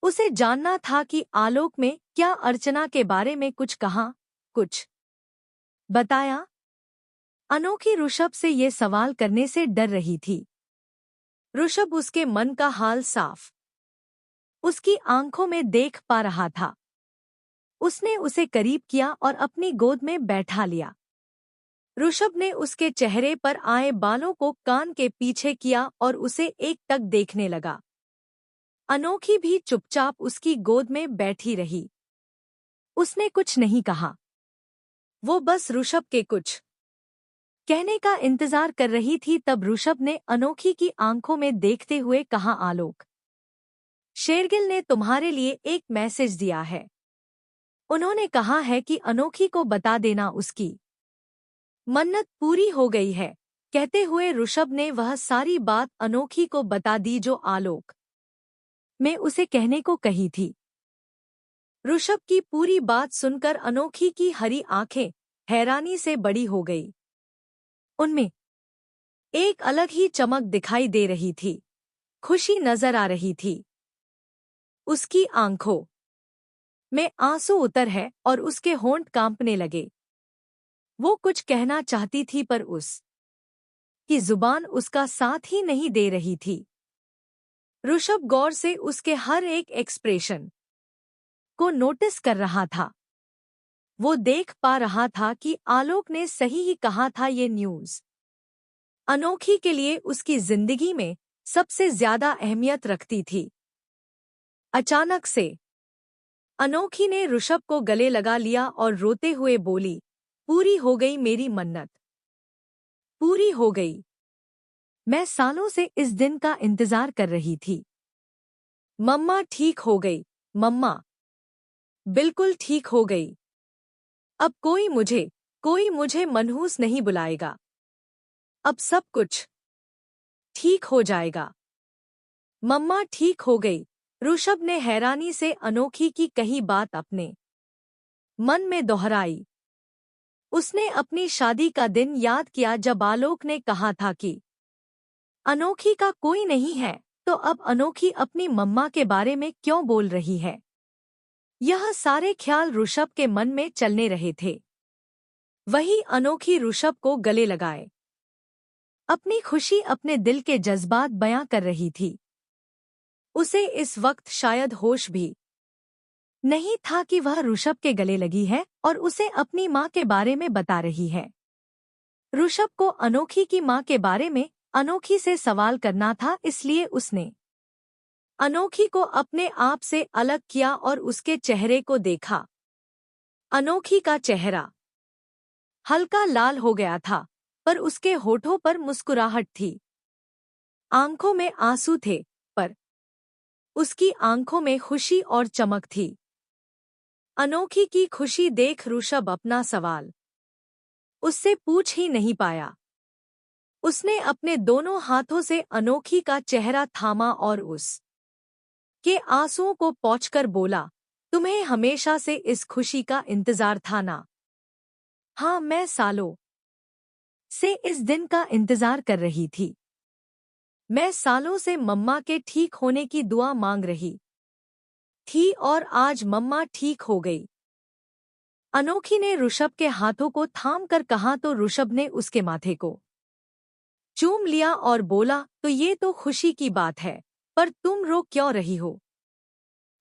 उसे जानना था कि आलोक में क्या अर्चना के बारे में कुछ कहा, कुछ बताया। अनोखी ऋषभ से ये सवाल करने से डर रही थी। ऋषभ उसके मन का हाल साफ उसकी आंखों में देख पा रहा था। उसने उसे करीब किया और अपनी गोद में बैठा लिया। ऋषभ ने उसके चेहरे पर आए बालों को कान के पीछे किया और उसे एक टक देखने लगा। अनोखी भी चुपचाप उसकी गोद में बैठी रही। उसने कुछ नहीं कहा। वो बस ऋषभ के कुछ कहने का इंतजार कर रही थी तब ऋषभ ने अनोखी की आंखों में देखते हुए कहा, आलोक, शेरगिल ने तुम्हारे लिए एक मैसेज दिया है। उन्होंने कहा है कि अनोखी को बता देना उसकी मन्नत पूरी हो गई है। कहते हुए ऋषभ ने वह सारी बात अनोखी को बता दी जो आलोक में उसे कहने को कही थी। ऋषभ की पूरी बात सुनकर अनोखी की हरी आंखें हैरानी से बड़ी हो गई। उनमें एक अलग ही चमक दिखाई दे रही थी, खुशी नजर आ रही थी। उसकी आंखों में आंसू उतर है और उसके होंठ कांपने लगे। वो कुछ कहना चाहती थी पर उसकी जुबान उसका साथ ही नहीं दे रही थी। ऋषभ गौर से उसके हर एक एक्सप्रेशन को नोटिस कर रहा था। वो देख पा रहा था कि आलोक ने सही ही कहा था, ये न्यूज़ अनोखी के लिए उसकी जिंदगी में सबसे ज्यादा अहमियत रखती थी। अचानक से अनोखी ने ऋषभ को गले लगा लिया और रोते हुए बोली, पूरी हो गई मेरी मन्नत, पूरी हो गई। मैं सालों से इस दिन का इंतजार कर रही थी। मम्मा ठीक हो गई, मम्मा बिल्कुल ठीक हो गई। अब कोई मुझे मनहूस नहीं बुलाएगा। अब सब कुछ ठीक हो जाएगा। मम्मा ठीक हो गई। ऋषभ ने हैरानी से अनोखी की कही बात अपने मन में दोहराई। उसने अपनी शादी का दिन याद किया जब आलोक ने कहा था कि अनोखी का कोई नहीं है, तो अब अनोखी अपनी मम्मा के बारे में क्यों बोल रही है? यह सारे ख्याल ऋषभ के मन में चलने रहे थे। वही अनोखी ऋषभ को गले लगाए अपनी खुशी, अपने दिल के जज्बात बयां कर रही थी। उसे इस वक्त शायद होश भी नहीं था कि वह ऋषभ के गले लगी है और उसे अपनी माँ के बारे में बता रही है। ऋषभ को अनोखी की माँ के बारे में अनोखी से सवाल करना था, इसलिए उसने अनोखी को अपने आप से अलग किया और उसके चेहरे को देखा। अनोखी का चेहरा हल्का लाल हो गया था, पर उसके होठों पर मुस्कुराहट थी। आंखों में आंसू थे, पर उसकी आंखों में खुशी और चमक थी। अनोखी की खुशी देख ऋषभ अपना सवाल उससे पूछ ही नहीं पाया। उसने अपने दोनों हाथों से अनोखी का चेहरा थामा और उस के आंसुओं को पोंछकर बोला, तुम्हें हमेशा से इस खुशी का इंतजार था ना? हाँ, मैं सालों से इस दिन का इंतजार कर रही थी। मैं सालों से मम्मा के ठीक होने की दुआ मांग रही थी और आज मम्मा ठीक हो गई। अनोखी ने ऋषभ के हाथों को थाम कर कहा तो ऋषभ ने उसके माथे को चूम लिया और बोला, तो ये तो खुशी की बात है, पर तुम रो क्यों रही हो?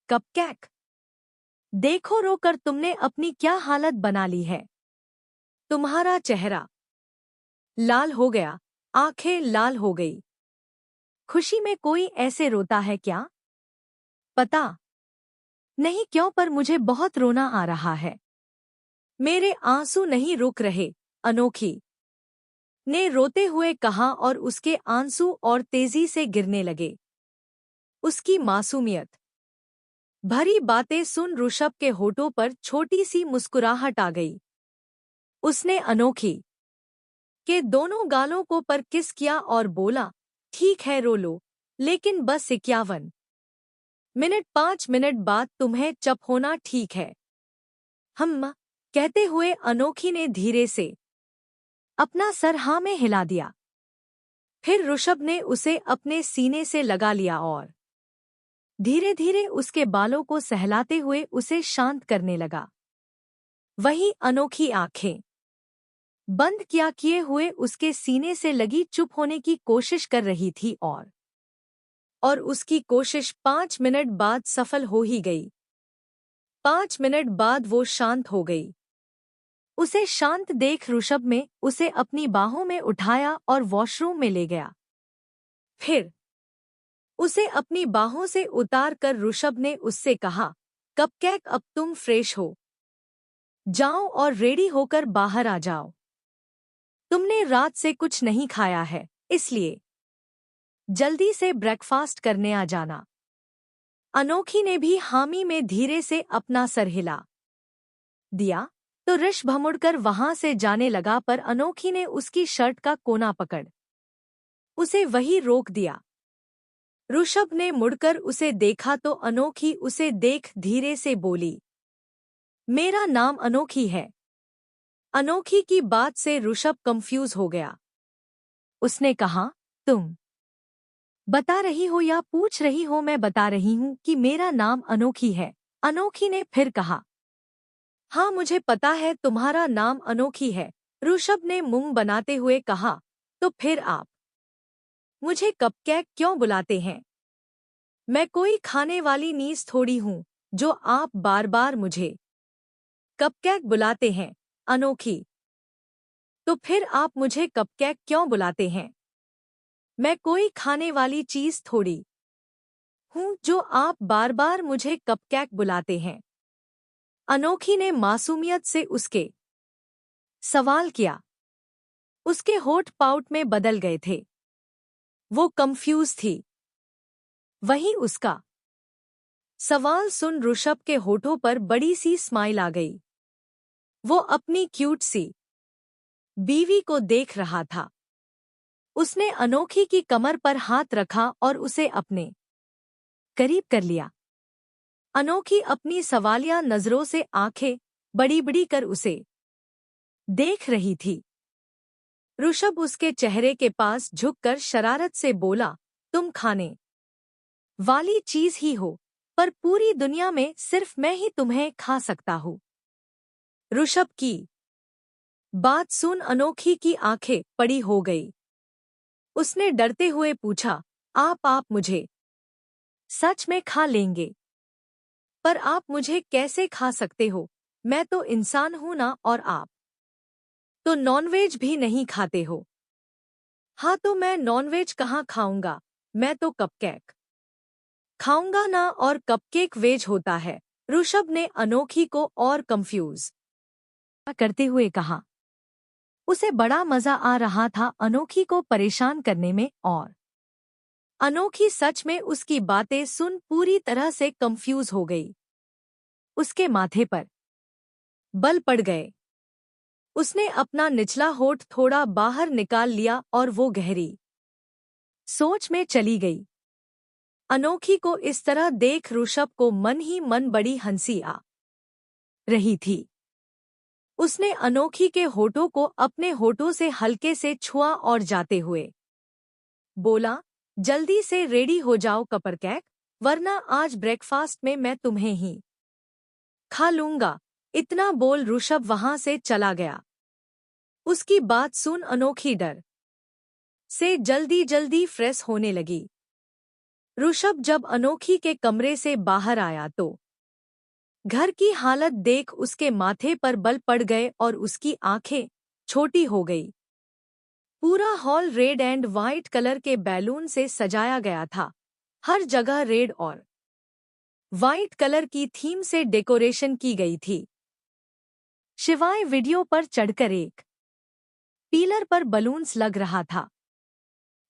कपकेक, देखो रो कर तुमने अपनी क्या हालत बना ली है। तुम्हारा चेहरा लाल हो गया, आंखें लाल हो गई। खुशी में कोई ऐसे रोता है क्या? पता नहीं क्यों, पर मुझे बहुत रोना आ रहा है। मेरे आंसू नहीं रुक रहे, अनोखी ने रोते हुए कहा और उसके आंसू और तेजी से गिरने लगे। उसकी मासूमियत भरी बातें सुन ऋषभ के होठों पर छोटी सी मुस्कुराहट आ गई। उसने अनोखी के दोनों गालों को पर किस किया और बोला, ठीक है रो लो, लेकिन बस 51 मिनट, 5 मिनट बाद तुम्हें चुप होना, ठीक है? हम कहते हुए अनोखी ने धीरे से अपना सर हाँ में हिला दिया। फिर ऋषभ ने उसे अपने सीने से लगा लिया और धीरे धीरे उसके बालों को सहलाते हुए उसे शांत करने लगा। वही अनोखी आंखें बंद किए हुए उसके सीने से लगी चुप होने की कोशिश कर रही थी और उसकी कोशिश 5 मिनट बाद सफल हो ही गई। 5 मिनट बाद वो शांत हो गई। उसे शांत देख ऋषभ में उसे अपनी बाहों में उठाया और वॉशरूम में ले गया। फिर उसे अपनी बाहों से उतार कर ऋषभ ने उससे कहा, कपकेक अब तुम फ्रेश हो जाओ और रेडी होकर बाहर आ जाओ। तुमने रात से कुछ नहीं खाया है, इसलिए जल्दी से ब्रेकफास्ट करने आ जाना। अनोखी ने भी हामी में धीरे से अपना सर हिला दिया तो ऋषभ मुड़कर वहां से जाने लगा, पर अनोखी ने उसकी शर्ट का कोना पकड़ उसे वही रोक दिया। ऋषभ ने मुड़कर उसे देखा तो अनोखी उसे देख धीरे से बोली, मेरा नाम अनोखी है। अनोखी की बात से ऋषभ कंफ्यूज हो गया। उसने कहा, तुम बता रही हो या पूछ रही हो? मैं बता रही हूं कि मेरा नाम अनोखी है। अनोखी ने फिर कहा, हाँ मुझे पता है तुम्हारा नाम अनोखी है। ऋषभ ने मुंह बनाते हुए कहा, तो फिर आप मुझे कपकेक क्यों बुलाते हैं? मैं कोई खाने वाली नीस थोड़ी हूँ जो आप बार बार मुझे कपकेक बुलाते हैं। अनोखी, तो फिर आप मुझे कपकेक क्यों बुलाते हैं? मैं कोई खाने वाली चीज थोड़ी हूँ जो आप बार बार मुझे कपकेक बुलाते हैं। अनोखी ने मासूमियत से उसके सवाल किया। उसके होठ पाउट में बदल गए थे। वो कंफ्यूज थी। वहीं उसका सवाल सुन ऋषभ के होठों पर बड़ी सी स्माइल आ गई। वो अपनी क्यूट सी बीवी को देख रहा था। उसने अनोखी की कमर पर हाथ रखा और उसे अपने करीब कर लिया। अनोखी अपनी सवालिया नजरों से आंखें बड़ी बड़ी कर उसे देख रही थी। ऋषभ उसके चेहरे के पास झुककर शरारत से बोला, तुम खाने वाली चीज ही हो, पर पूरी दुनिया में सिर्फ मैं ही तुम्हें खा सकता हूँ। ऋषभ की बात सुन अनोखी की आंखें बड़ी हो गई। उसने डरते हुए पूछा, आप मुझे सच में खा लेंगे? पर आप मुझे कैसे खा सकते हो? मैं तो इंसान हूं ना, और आप तो नॉनवेज भी नहीं खाते हो। हाँ तो मैं नॉनवेज कहाँ खाऊंगा? मैं तो कपकेक खाऊंगा ना, और कपकेक वेज होता है। ऋषभ ने अनोखी को और कंफ्यूज करते हुए कहा। उसे बड़ा मजा आ रहा था अनोखी को परेशान करने में, और अनोखी सच में उसकी बातें सुन पूरी तरह से कंफ्यूज हो गई। उसके माथे पर बल पड़ गए। उसने अपना निचला होठ थोड़ा बाहर निकाल लिया और वो गहरी सोच में चली गई। अनोखी को इस तरह देख ऋषभ को मन ही मन बड़ी हंसी आ रही थी। उसने अनोखी के होठों को अपने होठों से हल्के से छुआ और जाते हुए बोला, जल्दी से रेडी हो जाओ कपकेक, वरना आज ब्रेकफास्ट में मैं तुम्हें ही खा लूंगा। इतना बोल ऋषभ वहां से चला गया। उसकी बात सुन अनोखी डर से जल्दी जल्दी फ्रेश होने लगी। ऋषभ जब अनोखी के कमरे से बाहर आया तो घर की हालत देख उसके माथे पर बल पड़ गए और उसकी आंखें छोटी हो गई। पूरा hall red and white colour के बैलून से सजाया गया था। हर जगह रेड और व्हाइट कलर की थीम से डेकोरेशन की गई थी। शिवाय वीडियो पर चढ़कर एक पिलर पर बलून्स लग रहा था।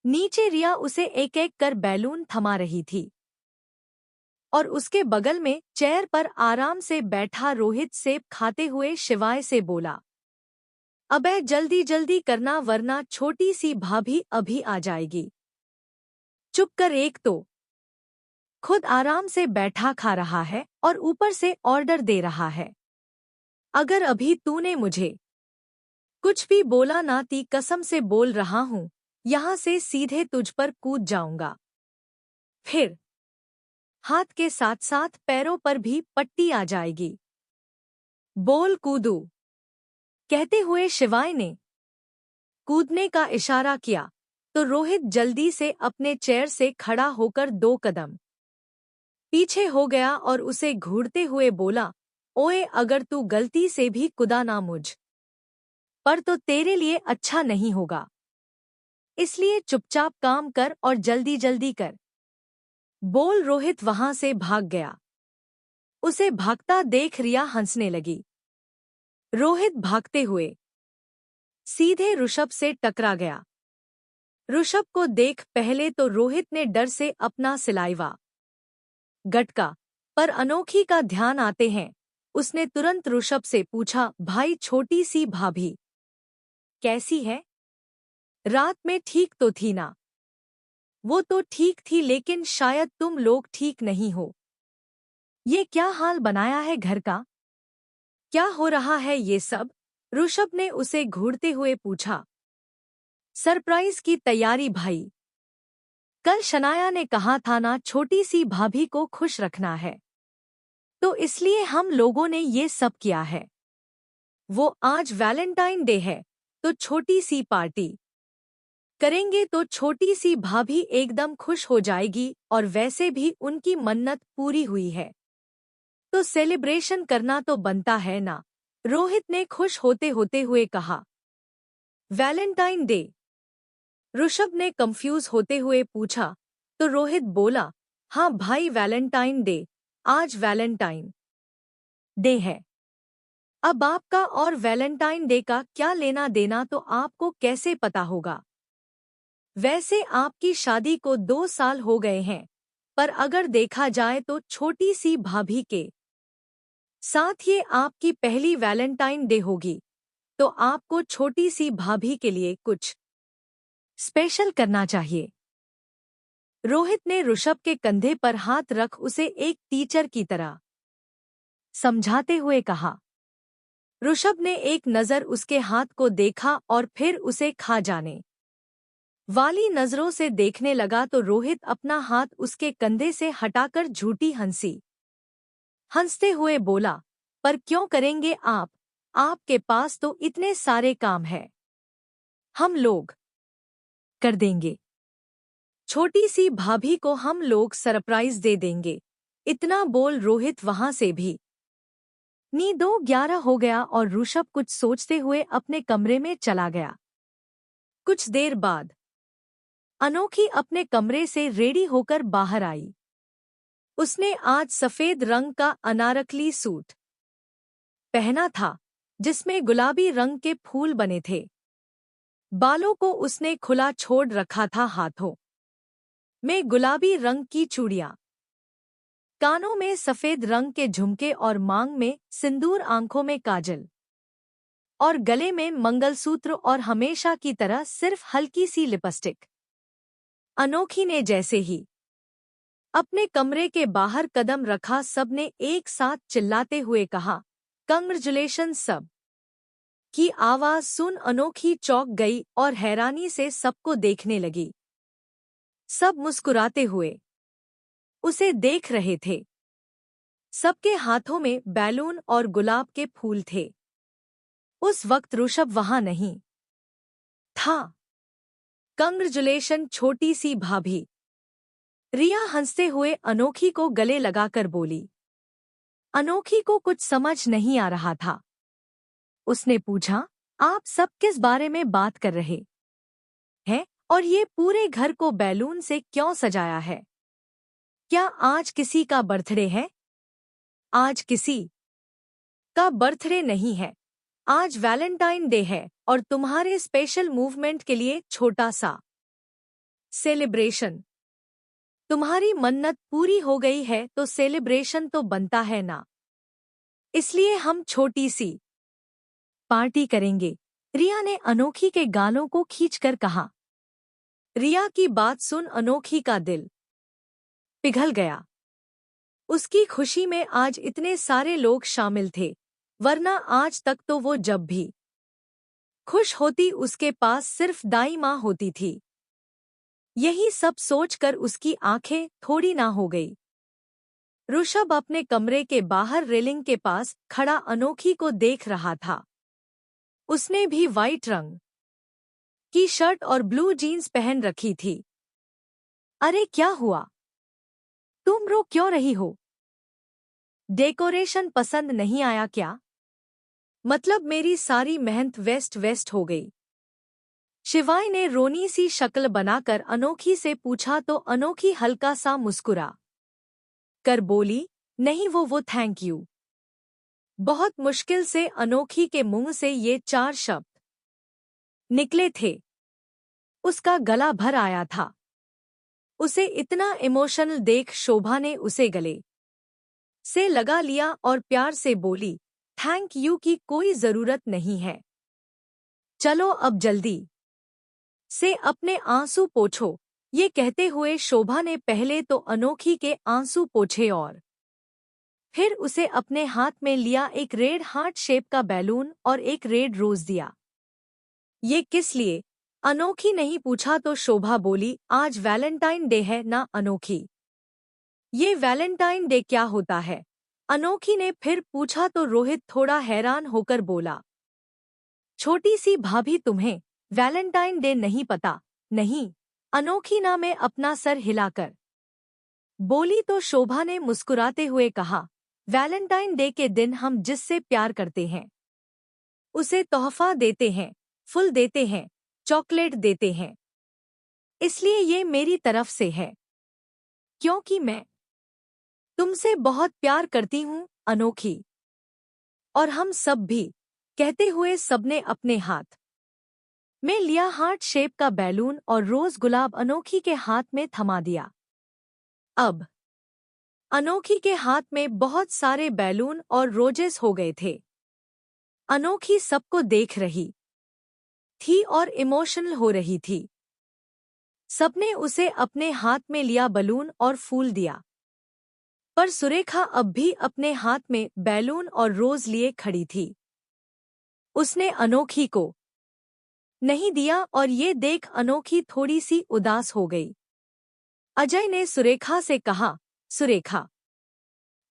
नीचे रिया उसे एक एक कर बैलून थमा रही थी और उसके बगल में चेयर पर आराम से बैठा रोहित सेब खाते हुए शिवाय से बोला, अबे जल्दी जल्दी करना वरना छोटी सी भाभी अभी आ जाएगी। चुप कर, एक तो खुद आराम से बैठा खा रहा है और ऊपर से ऑर्डर दे रहा है। अगर अभी तूने मुझे कुछ भी बोला ना, ती कसम से बोल रहा हूँ, यहाँ से सीधे तुझ पर कूद जाऊंगा। फिर हाथ के साथ साथ पैरों पर भी पट्टी आ जाएगी। बोल कूदू, कहते हुए शिवाय ने कूदने का इशारा किया तो रोहित जल्दी से अपने चेयर से खड़ा होकर 2 कदम पीछे हो गया और उसे घूरते हुए बोला, ओए अगर तू गलती से भी कूदा ना मुझ पर तो तेरे लिए अच्छा नहीं होगा। इसलिए चुपचाप काम कर और जल्दी जल्दी कर। बोल रोहित वहां से भाग गया। उसे भागता देख रिया हंसने लगी। रोहित भागते हुए सीधे ऋषभ से टकरा गया। ऋषभ को देख पहले तो रोहित ने डर से अपना सिलाइवा गटका, पर अनोखी का ध्यान आते हैं उसने तुरंत ऋषभ से पूछा, भाई छोटी सी भाभी कैसी है? रात में ठीक तो थी ना? वो तो ठीक थी लेकिन शायद तुम लोग ठीक नहीं हो। ये क्या हाल बनाया है घर का? क्या हो रहा है ये सब? ऋषभ ने उसे घूरते हुए पूछा। सरप्राइज की तैयारी भाई। कल शनाया ने कहा था ना छोटी सी भाभी को खुश रखना है, तो इसलिए हम लोगों ने ये सब किया है। वो आज वैलेंटाइन डे है तो छोटी सी पार्टी करेंगे तो छोटी सी भाभी एकदम खुश हो जाएगी, और वैसे भी उनकी मन्नत पूरी हुई है तो सेलिब्रेशन करना तो बनता है ना, रोहित ने खुश होते होते हुए कहा। Valentine day? ऋषभ ने कंफ्यूज होते हुए पूछा तो रोहित बोला, हाँ भाई वैलेंटाइन डे, आज वैलेंटाइन डे है। अब आपका और वैलेंटाइन डे का क्या लेना देना तो आपको कैसे पता होगा? वैसे आपकी शादी को 2 साल हो गए हैं, पर अगर देखा जाए तो छोटी सी भाभी के साथ ये आपकी पहली वैलेंटाइन डे होगी, तो आपको छोटी सी भाभी के लिए कुछ स्पेशल करना चाहिए। रोहित ने ऋषभ के कंधे पर हाथ रख उसे एक टीचर की तरह समझाते हुए कहा। ऋषभ ने एक नज़र उसके हाथ को देखा और फिर उसे खा जाने वाली नजरों से देखने लगा तो रोहित अपना हाथ उसके कंधे से हटाकर झूठी हंसते हुए बोला, पर क्यों करेंगे आप? आपके पास तो इतने सारे काम हैं। हम लोग कर देंगे। छोटी सी भाभी को हम लोग सरप्राइज दे देंगे। इतना बोल रोहित वहां से भी नी 2:11 हो गया और ऋषभ कुछ सोचते हुए अपने कमरे में चला गया। कुछ देर बाद अनोखी अपने कमरे से रेडी होकर बाहर आई। उसने आज सफेद रंग का अनारकली सूट पहना था जिसमें गुलाबी रंग के फूल बने थे। बालों को उसने खुला छोड़ रखा था, हाथों में गुलाबी रंग की चूड़ियां, कानों में सफेद रंग के झुमके और मांग में सिंदूर, आंखों में काजल और गले में मंगलसूत्र और हमेशा की तरह सिर्फ हल्की सी लिपस्टिक। अनोखी ने जैसे ही अपने कमरे के बाहर कदम रखा सबने एक साथ चिल्लाते हुए कहा, कंग्रेचुलेशन। सब की आवाज सुन अनोखी चौंक गई और हैरानी से सबको देखने लगी। सब मुस्कुराते हुए उसे देख रहे थे। सबके हाथों में बैलून और गुलाब के फूल थे। उस वक्त ऋषभ वहां नहीं था। कंग्रेचुलेशन छोटी सी भाभी, रिया हंसते हुए अनोखी को गले लगाकर बोली। अनोखी को कुछ समझ नहीं आ रहा था। उसने पूछा, आप सब किस बारे में बात कर रहे हैं और ये पूरे घर को बैलून से क्यों सजाया है? क्या आज किसी का बर्थडे है? आज किसी का बर्थडे नहीं है। आज वैलेंटाइन डे है और तुम्हारे स्पेशल मूवमेंट के लिए छोटा सा सेलिब्रेशन। तुम्हारी मन्नत पूरी हो गई है तो सेलिब्रेशन तो बनता है ना, इसलिए हम छोटी सी पार्टी करेंगे। रिया ने अनोखी के गालों को खींचकर कहा। रिया की बात सुन अनोखी का दिल पिघल गया। उसकी खुशी में आज इतने सारे लोग शामिल थे, वरना आज तक तो वो जब भी खुश होती उसके पास सिर्फ दाई माँ होती थी। यही सब सोचकर उसकी आंखें थोड़ी ना हो गई। ऋषभ अपने कमरे के बाहर रेलिंग के पास खड़ा अनोखी को देख रहा था। उसने भी वाइट रंग की शर्ट और ब्लू जीन्स पहन रखी थी। अरे क्या हुआ? तुम रो क्यों रही हो? डेकोरेशन पसंद नहीं आया क्या? मतलब मेरी सारी मेहनत वेस्ट हो गई। शिवाय ने रोनी सी शक्ल बनाकर अनोखी से पूछा तो अनोखी हल्का सा मुस्कुरा कर बोली, नहीं वो थैंक यू। बहुत मुश्किल से अनोखी के मुंह से ये 4 शब्द निकले थे। उसका गला भर आया था। उसे इतना इमोशनल देख शोभा ने उसे गले से लगा लिया और प्यार से बोली, थैंक यू की कोई जरूरत नहीं है। चलो अब जल्दी से अपने आंसू पोंछो। ये कहते हुए शोभा ने पहले तो अनोखी के आंसू पोंछे और फिर उसे अपने हाथ में लिया एक रेड हार्ट शेप का बैलून और एक रेड रोज दिया। ये किस लिए? अनोखी नहीं पूछा तो शोभा बोली, आज वैलेंटाइन डे है ना अनोखी। ये वैलेंटाइन डे क्या होता है? अनोखी ने फिर पूछा तो रोहित थोड़ा हैरान होकर बोला, छोटी सी भाभी तुम्हें वैलेंटाइन डे नहीं पता? नहीं, अनोखी ना में अपना सर हिलाकर बोली तो शोभा ने मुस्कुराते हुए कहा, वैलेंटाइन डे के दिन हम जिससे प्यार करते हैं उसे तोहफा देते हैं, फूल देते हैं, चॉकलेट देते हैं। इसलिए ये मेरी तरफ से है, क्योंकि मैं तुमसे बहुत प्यार करती हूँ अनोखी। और हम सब भी, कहते हुए सबने अपने हाथ में लिया हार्ट शेप का बैलून और रोज गुलाब अनोखी के हाथ में थमा दिया। अब अनोखी के हाथ में बहुत सारे बैलून और रोजेस हो गए थे। अनोखी सबको देख रही थी और इमोशनल हो रही थी। सबने उसे अपने हाथ में लिया बलून और फूल दिया, पर सुरेखा अब भी अपने हाथ में बैलून और रोज लिए खड़ी थी। उसने अनोखी को नहीं दिया और ये देख अनोखी थोड़ी सी उदास हो गई। अजय ने सुरेखा से कहा, सुरेखा,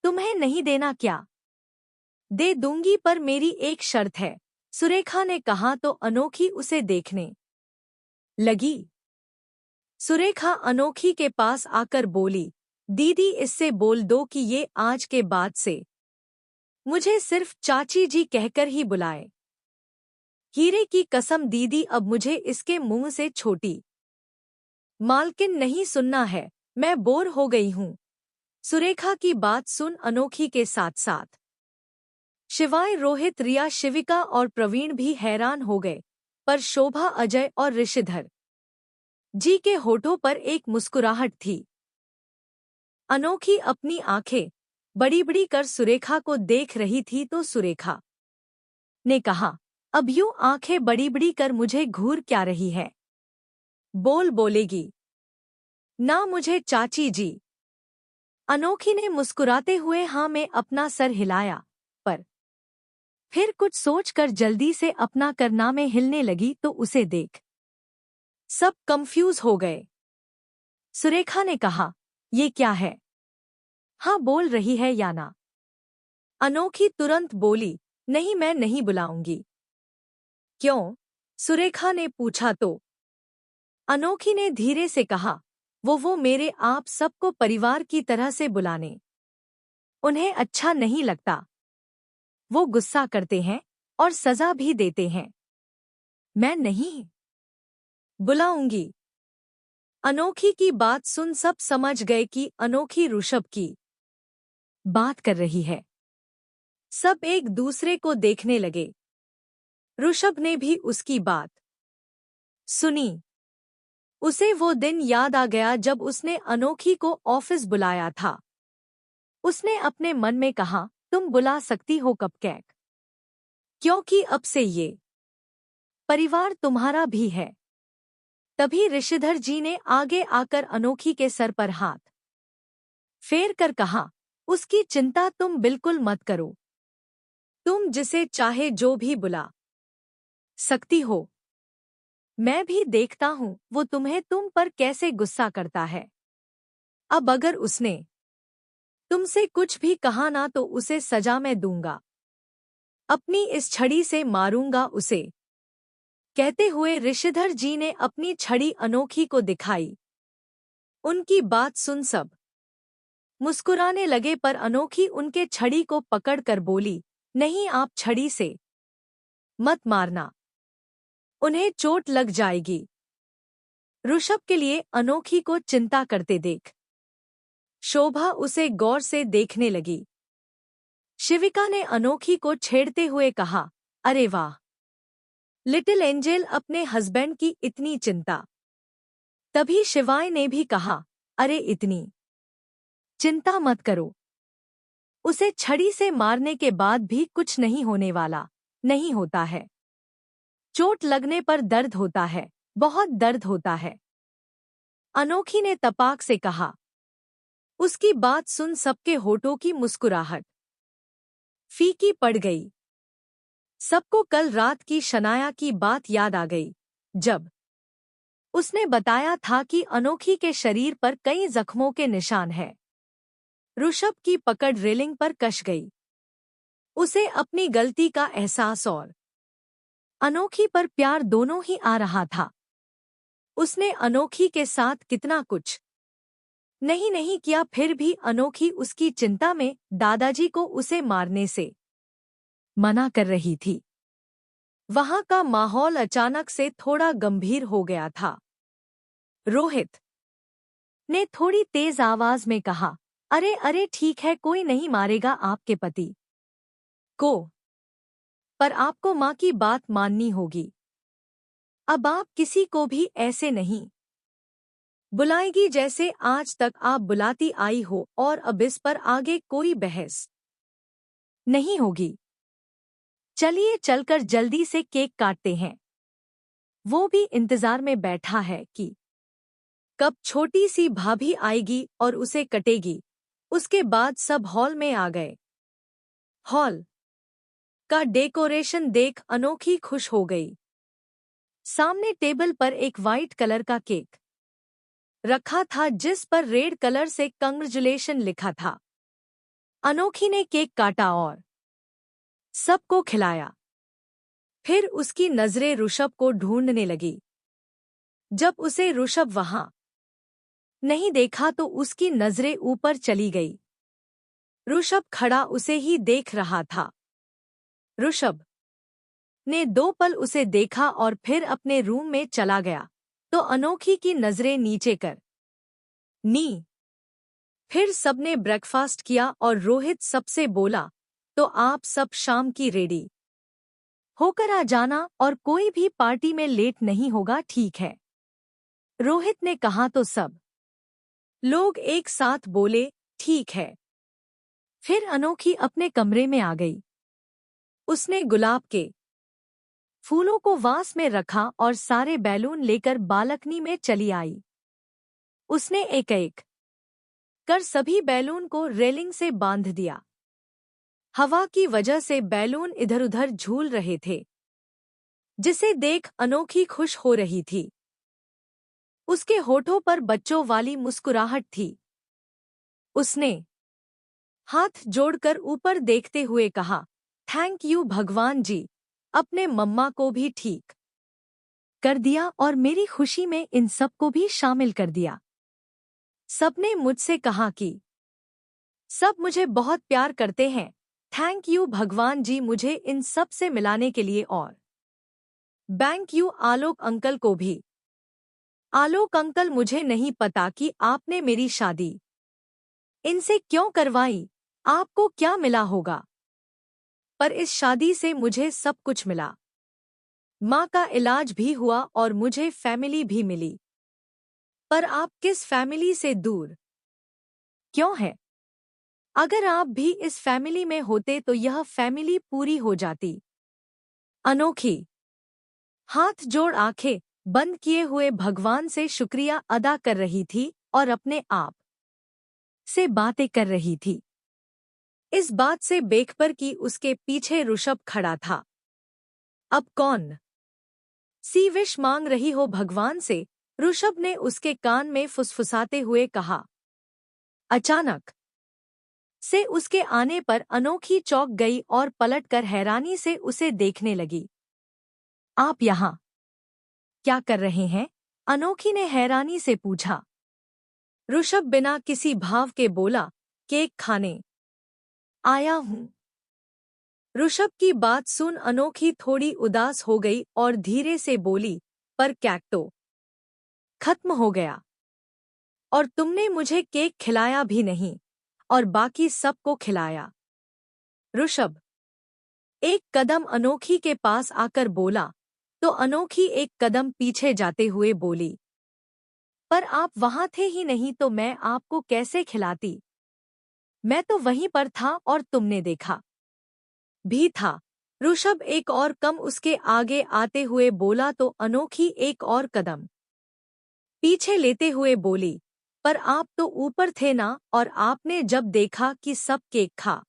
तुम्हें नहीं देना क्या? दे दूंगी पर मेरी एक शर्त है। सुरेखा ने कहा तो अनोखी उसे देखने लगी। सुरेखा अनोखी के पास आकर बोली, दीदी इससे बोल दो कि ये आज के बाद से मुझे सिर्फ चाची जी कहकर ही बुलाए। हीरे की कसम दीदी, अब मुझे इसके मुंह से छोटी मालकिन नहीं सुनना है, मैं बोर हो गई हूँ। सुरेखा की बात सुन अनोखी के साथ साथ शिवाय रोहित, रिया, शिविका और प्रवीण भी हैरान हो गए, पर शोभा, अजय और ऋषिधर जी के होठों पर एक मुस्कुराहट थी। अनोखी अपनी आंखें बड़ी बड़ी कर सुरेखा को देख रही थी तो सुरेखा ने कहा, अब यूं आंखें बड़ी बड़ी कर मुझे घूर क्या रही है? बोलेगी ना मुझे चाची जी। अनोखी ने मुस्कुराते हुए हाँ में अपना सर हिलाया, पर फिर कुछ सोचकर जल्दी से अपना करना में हिलने लगी तो उसे देख सब कंफ्यूज हो गए। सुरेखा ने कहा, ये क्या है? हाँ बोल रही है या ना? अनोखी तुरंत बोली, नहीं मैं नहीं बुलाऊंगी। क्यों? सुरेखा ने पूछा तो अनोखी ने धीरे से कहा, वो मेरे आप सबको परिवार की तरह से बुलाने उन्हें अच्छा नहीं लगता। वो गुस्सा करते हैं और सजा भी देते हैं। मैं नहीं बुलाऊंगी। अनोखी की बात सुन सब समझ गए कि अनोखी ऋषभ की बात कर रही है। सब एक दूसरे को देखने लगे। ऋषभ ने भी उसकी बात सुनी। उसे वो दिन याद आ गया जब उसने अनोखी को ऑफिस बुलाया था। उसने अपने मन में कहा, तुम बुला सकती हो कपकेक, क्योंकि अब से ये परिवार तुम्हारा भी है। तभी ऋषिधर जी ने आगे आकर अनोखी के सर पर हाथ फेर कर कहा, उसकी चिंता तुम बिल्कुल मत करो। तुम जिसे चाहे जो भी बुला सकती हो। मैं भी देखता हूँ वो तुम्हें तुम पर कैसे गुस्सा करता है। अब अगर उसने तुमसे कुछ भी कहा ना तो उसे सजा मैं दूंगा। अपनी इस छड़ी से मारूंगा उसे। कहते हुए ऋषिधर जी ने अपनी छड़ी अनोखी को दिखाई। उनकी बात सुन सब मुस्कुराने लगे पर अनोखी उनके छड़ी को पकड़कर बोली, नहीं आप छड़ी से मत मारना, उन्हें चोट लग जाएगी। ऋषभ के लिए अनोखी को चिंता करते देख शोभा उसे गौर से देखने लगी। शिविका ने अनोखी को छेड़ते हुए कहा, अरे वाह, लिटिल एंजल अपने हस्बैंड की इतनी चिंता। तभी शिवाय ने भी कहा, अरे इतनी चिंता मत करो। उसे छड़ी से मारने के बाद भी कुछ नहीं होने वाला, नहीं होता है। चोट लगने पर दर्द होता है, बहुत दर्द होता है। अनोखी ने तपाक से कहा। उसकी बात सुन सबके होठों की मुस्कुराहट फीकी पड़ गई। सबको कल रात की शनाया की बात याद आ गई, जब उसने बताया था कि अनोखी के शरीर पर कई जख्मों के निशान हैं। ऋषभ की पकड़ रेलिंग पर कस गई। उसे अपनी गलती का एहसास और अनोखी पर प्यार दोनों ही आ रहा था। उसने अनोखी के साथ कितना कुछ नहीं किया, फिर भी अनोखी उसकी चिंता में दादाजी को उसे मारने से मना कर रही थी। वहां का माहौल अचानक से थोड़ा गंभीर हो गया था। रोहित ने थोड़ी तेज आवाज में कहा, अरे अरे ठीक है, कोई नहीं मारेगा आपके पति को, पर आपको माँ की बात माननी होगी। अब आप किसी को भी ऐसे नहीं बुलाएगी जैसे आज तक आप बुलाती आई हो, और अब इस पर आगे कोई बहस नहीं होगी। चलिए चलकर जल्दी से केक काटते हैं। वो भी इंतजार में बैठा है कि कब छोटी सी भाभी आएगी और उसे कटेगी। उसके बाद सब हॉल में आ गए। हॉल का डेकोरेशन देख अनोखी खुश हो गई। सामने टेबल पर एक वाइट कलर का केक रखा था जिस पर रेड कलर से कंग्रेचुलेशन लिखा था। अनोखी ने केक काटा और सबको खिलाया। फिर उसकी नजरें ऋषभ को ढूंढने लगी। जब उसे ऋषभ वहां नहीं देखा तो उसकी नजरें ऊपर चली गई। ऋषभ खड़ा उसे ही देख रहा था। ऋषभ ने 2 पल उसे देखा और फिर अपने रूम में चला गया तो अनोखी की नजरें नीचे कर नी। फिर सबने ब्रेकफास्ट किया और रोहित सबसे बोला, तो आप सब शाम की रेडी होकर आ जाना और कोई भी पार्टी में लेट नहीं होगा, ठीक है? रोहित ने कहा तो सब लोग एक साथ बोले, ठीक है। फिर अनोखी अपने कमरे में आ गई। उसने गुलाब के फूलों को वास में रखा और सारे बैलून लेकर बालकनी में चली आई। उसने एक एक कर सभी बैलून को रेलिंग से बांध दिया। हवा की वजह से बैलून इधर-उधर झूल रहे थे, जिसे देख अनोखी खुश हो रही थी। उसके होठों पर बच्चों वाली मुस्कुराहट थी। उसने हाथ जोड़कर ऊपर देखते हुए कहा, थैंक यू भगवान जी, अपने मम्मा को भी ठीक कर दिया और मेरी खुशी में इन सबको भी शामिल कर दिया। सबने मुझसे कहा कि सब मुझे बहुत प्यार करते हैं। थैंक यू भगवान जी मुझे इन सब से मिलाने के लिए, और थैंक यू आलोक अंकल को भी। आलोक अंकल, मुझे नहीं पता कि आपने मेरी शादी इनसे क्यों करवाई, आपको क्या मिला होगा, पर इस शादी से मुझे सब कुछ मिला। माँ का इलाज भी हुआ और मुझे फैमिली भी मिली। पर आप किस फैमिली से दूर क्यों है? अगर आप भी इस फैमिली में होते तो यह फैमिली पूरी हो जाती। अनोखी हाथ जोड़ आंखें बंद किए हुए भगवान से शुक्रिया अदा कर रही थी और अपने आप से बातें कर रही थी। इस बात से बेखबर कि उसके पीछे ऋषभ खड़ा था। अब कौन सी विश मांग रही हो भगवान से? ऋषभ ने उसके कान में फुसफुसाते हुए कहा। अचानक से उसके आने पर अनोखी चौंक गई और पलटकर हैरानी से उसे देखने लगी। आप यहाँ क्या कर रहे हैं? अनोखी ने हैरानी से पूछा। ऋषभ बिना किसी भाव के बोला, केक खाने आया हूँ। ऋषभ की बात सुन अनोखी थोड़ी उदास हो गई और धीरे से बोली, पर केक तो खत्म हो गया और तुमने मुझे केक खिलाया भी नहीं और बाकी सबको खिलाया। ऋषभ एक कदम अनोखी के पास आकर बोला, तो अनोखी एक कदम पीछे जाते हुए बोली, पर आप वहां थे ही नहीं तो मैं आपको कैसे खिलाती? मैं तो वहीं पर था और तुमने देखा भी था। ऋषभ एक और कम उसके आगे आते हुए बोला तो अनोखी एक और कदम पीछे लेते हुए बोली, पर आप तो ऊपर थे ना, और आपने जब देखा कि सब केक खा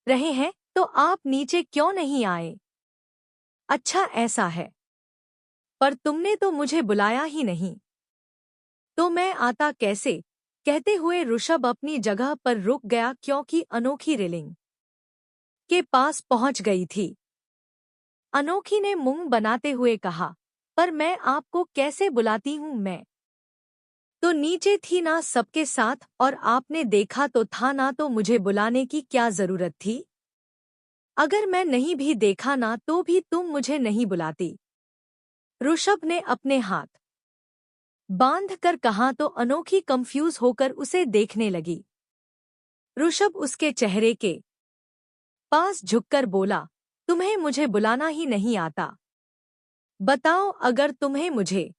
रहे हैं तो आप नीचे क्यों नहीं आए? अच्छा ऐसा है, पर तुमने तो मुझे बुलाया ही नहीं। तो मैं आता कैसे? कहते हुए ऋषभ अपनी जगह पर रुक गया क्योंकि अनोखी रेलिंग के पास पहुंच गई थी। अनोखी ने मुंह बनाते हुए कहा, पर मैं आपको कैसे बुलाती हूँ? मैं तो नीचे थी ना सबके साथ, और आपने देखा तो था ना, तो मुझे बुलाने की क्या जरूरत थी? अगर मैं नहीं भी देखा ना तो भी तुम मुझे नहीं बुलाती। ऋषभ ने अपने हाथ बांध कर कहा तो अनोखी कंफ्यूज होकर उसे देखने लगी। ऋषभ उसके चेहरे के पास झुककर बोला, तुम्हें मुझे बुलाना ही नहीं आता? बताओ, अगर तुम्हें मुझे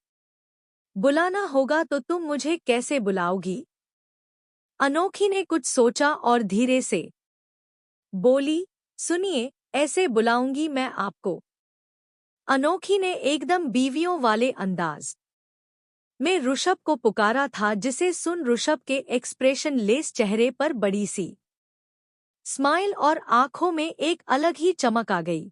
बुलाना होगा तो तुम मुझे कैसे बुलाओगी? अनोखी ने कुछ सोचा और धीरे से बोली, सुनिए, ऐसे बुलाऊंगी मैं आपको। अनोखी ने एकदम बीवियों वाले अंदाज में ऋषभ को पुकारा था, जिसे सुन ऋषभ के एक्सप्रेशन लेस चेहरे पर बड़ी सी स्माइल और आंखों में एक अलग ही चमक आ गई।